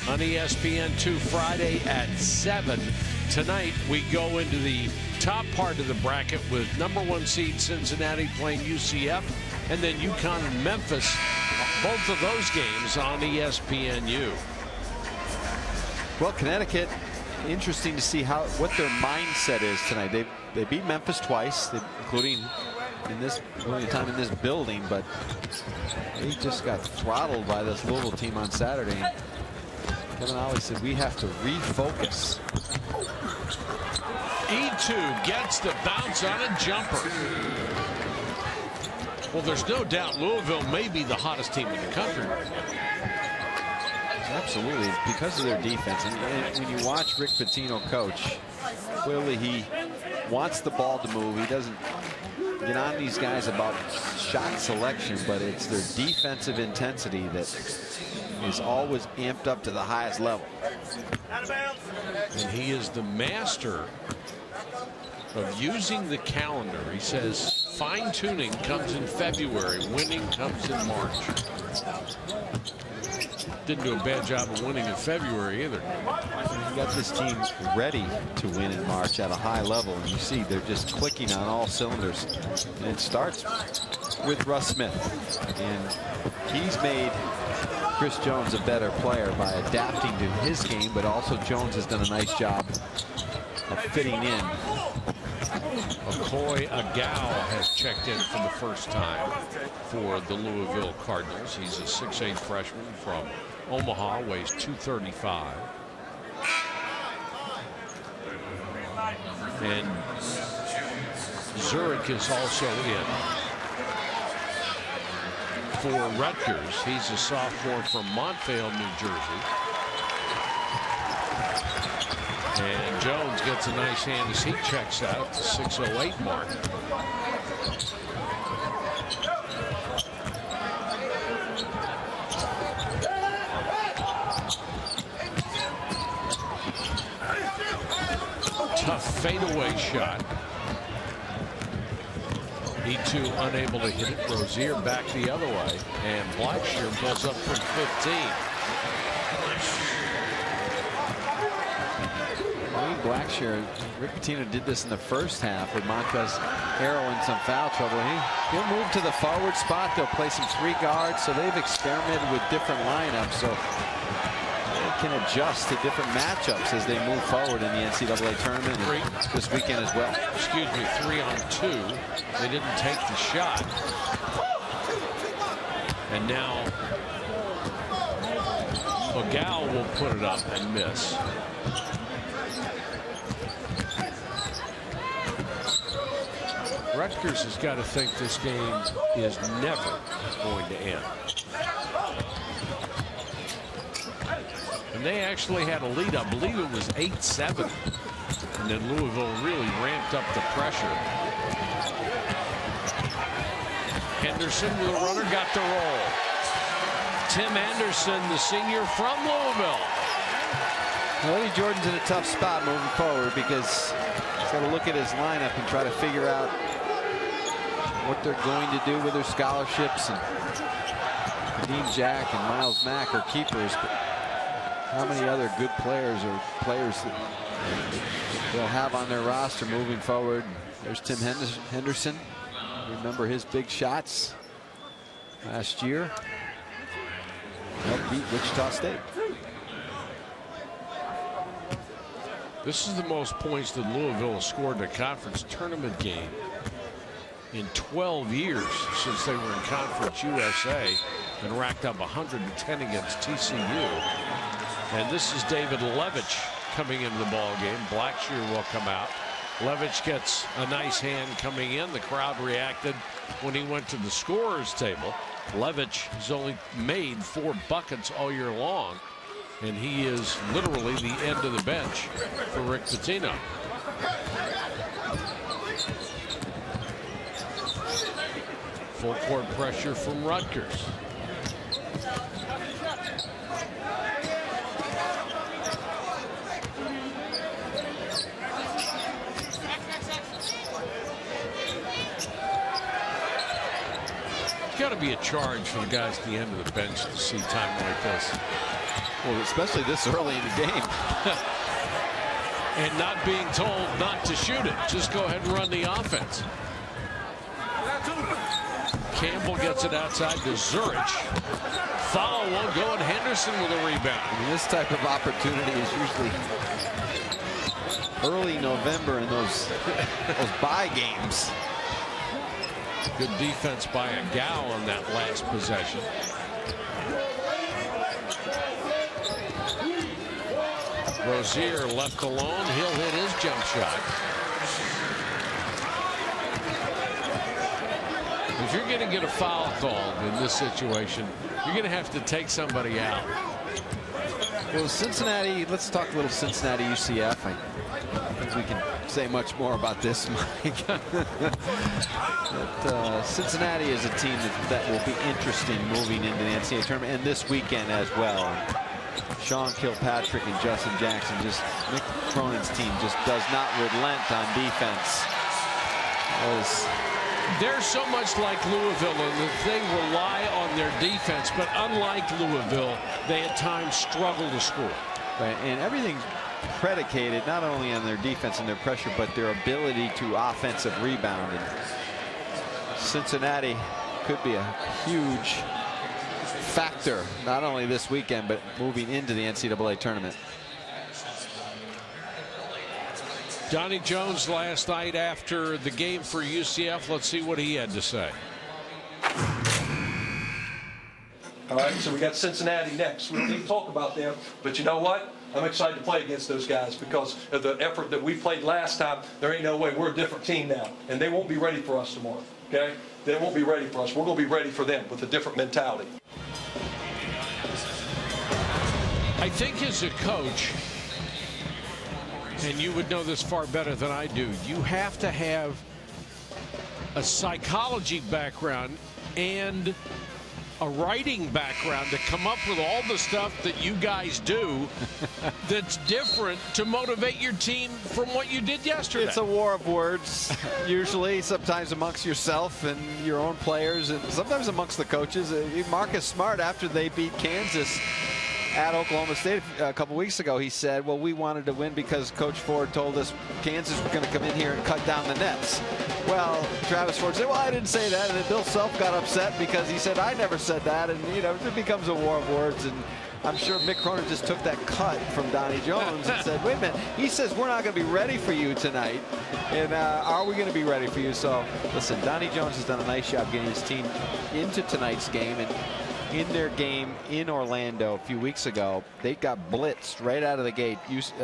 on ESPN2 Friday at 7. Tonight we go into the top part of the bracket with #1 seed Cincinnati playing UCF, and then UConn and Memphis. Both of those games on ESPNU. Well, Connecticut, interesting to see what their mindset is tonight. They beat Memphis twice, including in this time in this building, but they just got throttled by this Louisville team on Saturday. Kevin Ollie said we have to refocus. E2 gets the bounce on a jumper. Well, there's no doubt Louisville may be the hottest team in the country right now. Absolutely, because of their defense. And when you watch Rick Pitino coach, clearly he wants the ball to move. He doesn't get on these guys about shot selection, but it's their defensive intensity that is always amped up to the highest level. And he is the master of using the calendar. He says fine-tuning comes in February, winning comes in March. Didn't do a bad job of winning in February either. He got this team ready to win in March at a high level, and you see they're just clicking on all cylinders. And it starts with Russ Smith, and he's made Chris Jones a better player by adapting to his game, but also Jones has done a nice job of fitting in. McCoy Agau has checked in for the first time for the Louisville Cardinals. He's a 6'8" freshman from Omaha, weighs 235. And Zurich is also in for Rutgers. He's a sophomore from Montvale, New Jersey. And Jones gets a nice hand as he checks out the 6:08 mark. Tough fadeaway shot. E2 unable to hit it. Rozier back the other way, and Blackshear pulls up from 15. Blackshear, Rick Pitino did this in the first half with Montrezl Harrell in some foul trouble. He'll move to the forward spot. They'll play some 3 guards, so they've experimented with different lineups, so they can adjust to different matchups as they move forward in the NCAA tournament and this weekend as well. Excuse me, 3-on-2. They didn't take the shot. And now Agau will put it up and miss. Rutgers has got to think this game is never going to end. And they actually had a lead. I believe it was 8-7. And then Louisville really ramped up the pressure. Henderson with a runner, got the roll. Tim Anderson, the senior from Louisville. Well, Eddie Jordan's in a tough spot moving forward because he's got to look at his lineup and try to figure out what they're going to do with their scholarships. And Dean Jack and Miles Mack are keepers, but how many other good players or players that they'll have on their roster moving forward? There's Tim Henderson. Remember his big shots last year. Helped beat Wichita State. This is the most points that Louisville has scored in a conference tournament game in 12 years since they were in Conference USA and racked up 110 against TCU. And this is David Levitch coming into the ball game. Blackshear will come out. Levitch gets a nice hand coming in. The crowd reacted when he went to the scorer's table. Levitch has only made 4 buckets all year long, and he is literally the end of the bench for Rick Pitino. Full court pressure from Rutgers. Got to be a charge for the guys at the end of the bench to see time like this. Well, especially this early in the game. And not being told not to shoot it. Just go ahead and run the offense. Campbell gets it outside to Zurich. Follow won't go, and Henderson with a rebound. I mean, this type of opportunity is usually early November in those bye games. Good defense by a Gal on that last possession. Rozier left alone. He'll hit his jump shot. If you're going to get a foul called in this situation, you're going to have to take somebody out. Well, Cincinnati, let's talk a little Cincinnati UCF. I think we can say much more about this, Mike. But, Cincinnati is a team that will be interesting moving into the NCAA tournament, and this weekend as well. Sean Kilpatrick and Justin Jackson, Mick Cronin's team just does not relent on defense. They're so much like Louisville in that they rely on their defense, but unlike Louisville, they at times struggle to score. Right, and everything's predicated not only on their defense and their pressure, but their ability to offensive rebound. And Cincinnati could be a huge factor, not only this weekend, but moving into the NCAA tournament. Donnie Jones last night after the game for UCF. Let's see what he had to say. All right, so we got Cincinnati next. We don't need to talk about them, but you know what? I'm excited to play against those guys because of the effort that we played last time. There ain't no way. We're a different team now, and they won't be ready for us tomorrow, okay? They won't be ready for us. We're going to be ready for them with a different mentality. I think as a coach, and you would know this far better than I do, you have to have a psychology background and a writing background to come up with all the stuff that you guys do that's different to motivate your team from what you did yesterday. It's a war of words, usually, sometimes amongst yourself and your own players, and sometimes amongst the coaches. Marcus Smart, after they beat Kansas at Oklahoma State a couple weeks ago, he said, well, we wanted to win because Coach Ford told us Kansas was going to come in here and cut down the nets. Well, Travis Ford said, well, I didn't say that. And then Bill Self got upset because he said, I never said that. And, you know, it becomes a war of words. And I'm sure Mick Cronin just took that cut from Donnie Jones and said, wait a minute. He says, we're not going to be ready for you tonight. And are we going to be ready for you? So, listen, Donnie Jones has done a nice job getting his team into tonight's game. And in their game in Orlando a few weeks ago, they got blitzed right out of the gate.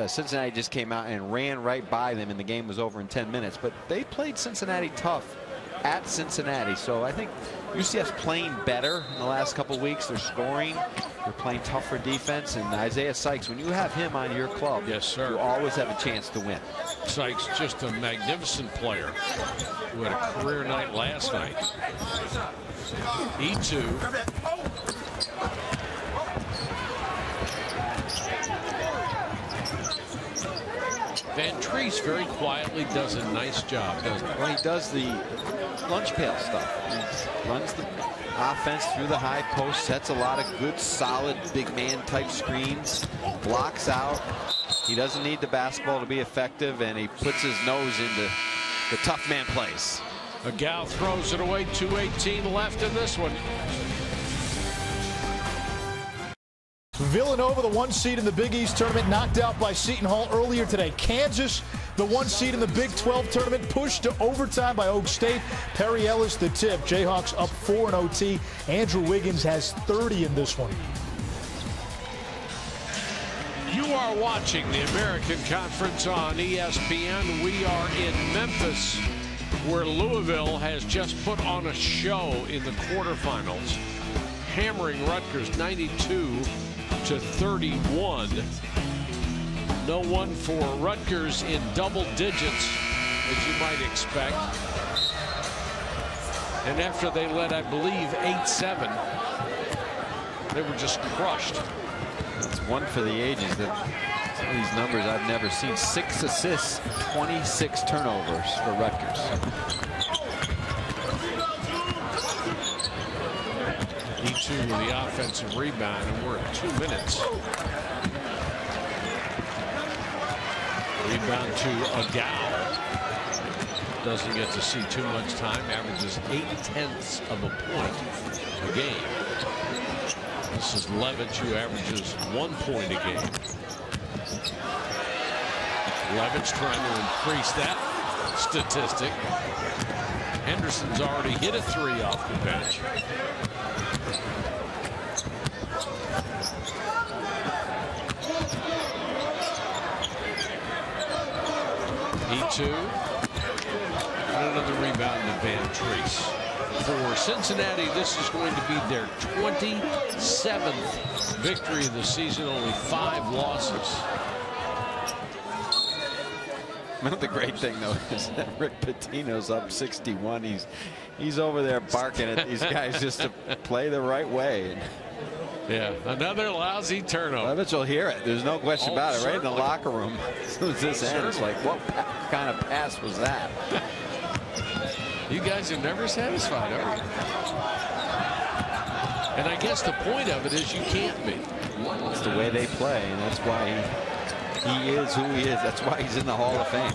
Cincinnati just came out and ran right by them, and the game was over in 10 minutes. But they played Cincinnati tough at Cincinnati. So I think UCF's playing better in the last couple weeks. They're scoring. They're playing tougher defense. And Isaiah Sykes, when you have him on your club, yes, sir, you always have a chance to win. Sykes, just a magnificent player who had a career night last night. E2. Van Treese very quietly does a nice job, doesn't he? Well, he does the lunch pail stuff. He runs the offense through the high post, sets a lot of good, solid, big man type screens, blocks out. He doesn't need the basketball to be effective, and he puts his nose into the tough man plays. Agal throws it away. 2:18 left in this one. Villanova, the 1 seed in the Big East tournament, knocked out by Seton Hall earlier today. Kansas, the 1 seed in the Big 12 tournament, pushed to overtime by Oak State. Perry Ellis, the tip. Jayhawks up 4 in OT. Andrew Wiggins has 30 in this one. You are watching the American Conference on ESPN. We are in Memphis, where Louisville has just put on a show in the quarterfinals, hammering Rutgers 92-31. No one for Rutgers in double digits, as you might expect. And after they led, I believe, 8-7, they were just crushed. It's one for the ages. Some of these numbers I've never seen. 6 assists, 26 turnovers for Rutgers. E2 with the offensive rebound, and we're at 2 minutes. Rebound to Agow. Doesn't get to see too much time. Averages 0.8 of a point a game. This is Levitch, who averages 1 point a game. Levitch trying to increase that statistic. Henderson's already hit a 3 off the bench. E2. And another rebound to Van Treese. For Cincinnati, this is going to be their 27th victory of the season, only 5 losses. The great thing, though, is that Rick Pitino's up 61. He's over there barking at these guys just to play the right way. Yeah, another lousy turnover. Levitch will hear it. There's no question about it. Right in the locker room. As soon as this ends, like, what kind of pass was that? You guys are never satisfied, are you? And I guess the point of it is you can't be. It's the way they play, and that's why he is who he is. That's why he's in the Hall of Fame.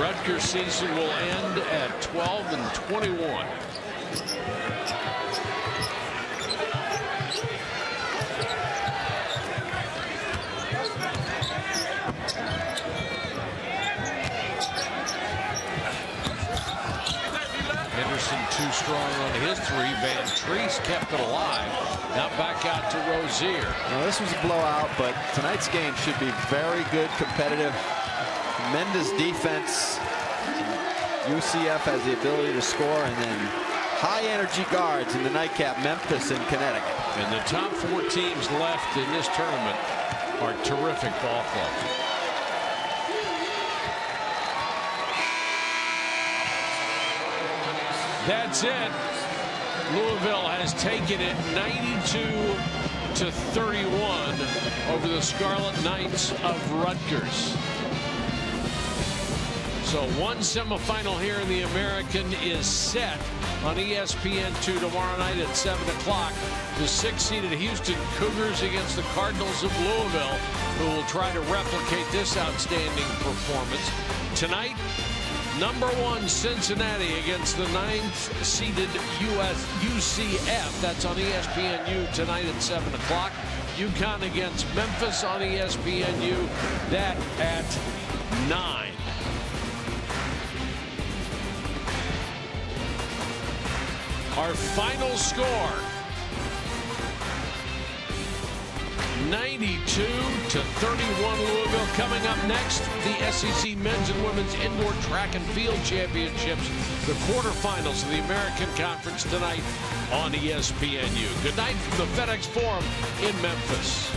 Rutgers season will end at 12-21. Henderson too strong on his 3. Van Treese kept it alive. Now back out to Rozier. Now this was a blowout, but tonight's game should be very good, competitive. Tremendous defense. UCF has the ability to score, and then high energy guards in the nightcap, Memphis and Connecticut. And the top 4 teams left in this tournament are terrific ball clubs. That's it. Louisville has taken it 92-31 over the Scarlet Knights of Rutgers. So one semifinal here in the American is set on ESPN2 tomorrow night at 7 o'clock. The 6-seeded Houston Cougars against the Cardinals of Louisville, who will try to replicate this outstanding performance. Tonight, number 1 Cincinnati against the 9th-seeded UCF. That's on ESPNU tonight at 7 o'clock. UConn against Memphis on ESPNU. That at 9. Our final score, 92-31 Louisville. Coming up next, the SEC men's and women's indoor track and field championships, the quarterfinals of the American Conference tonight on ESPNU. Good night from the FedEx Forum in Memphis.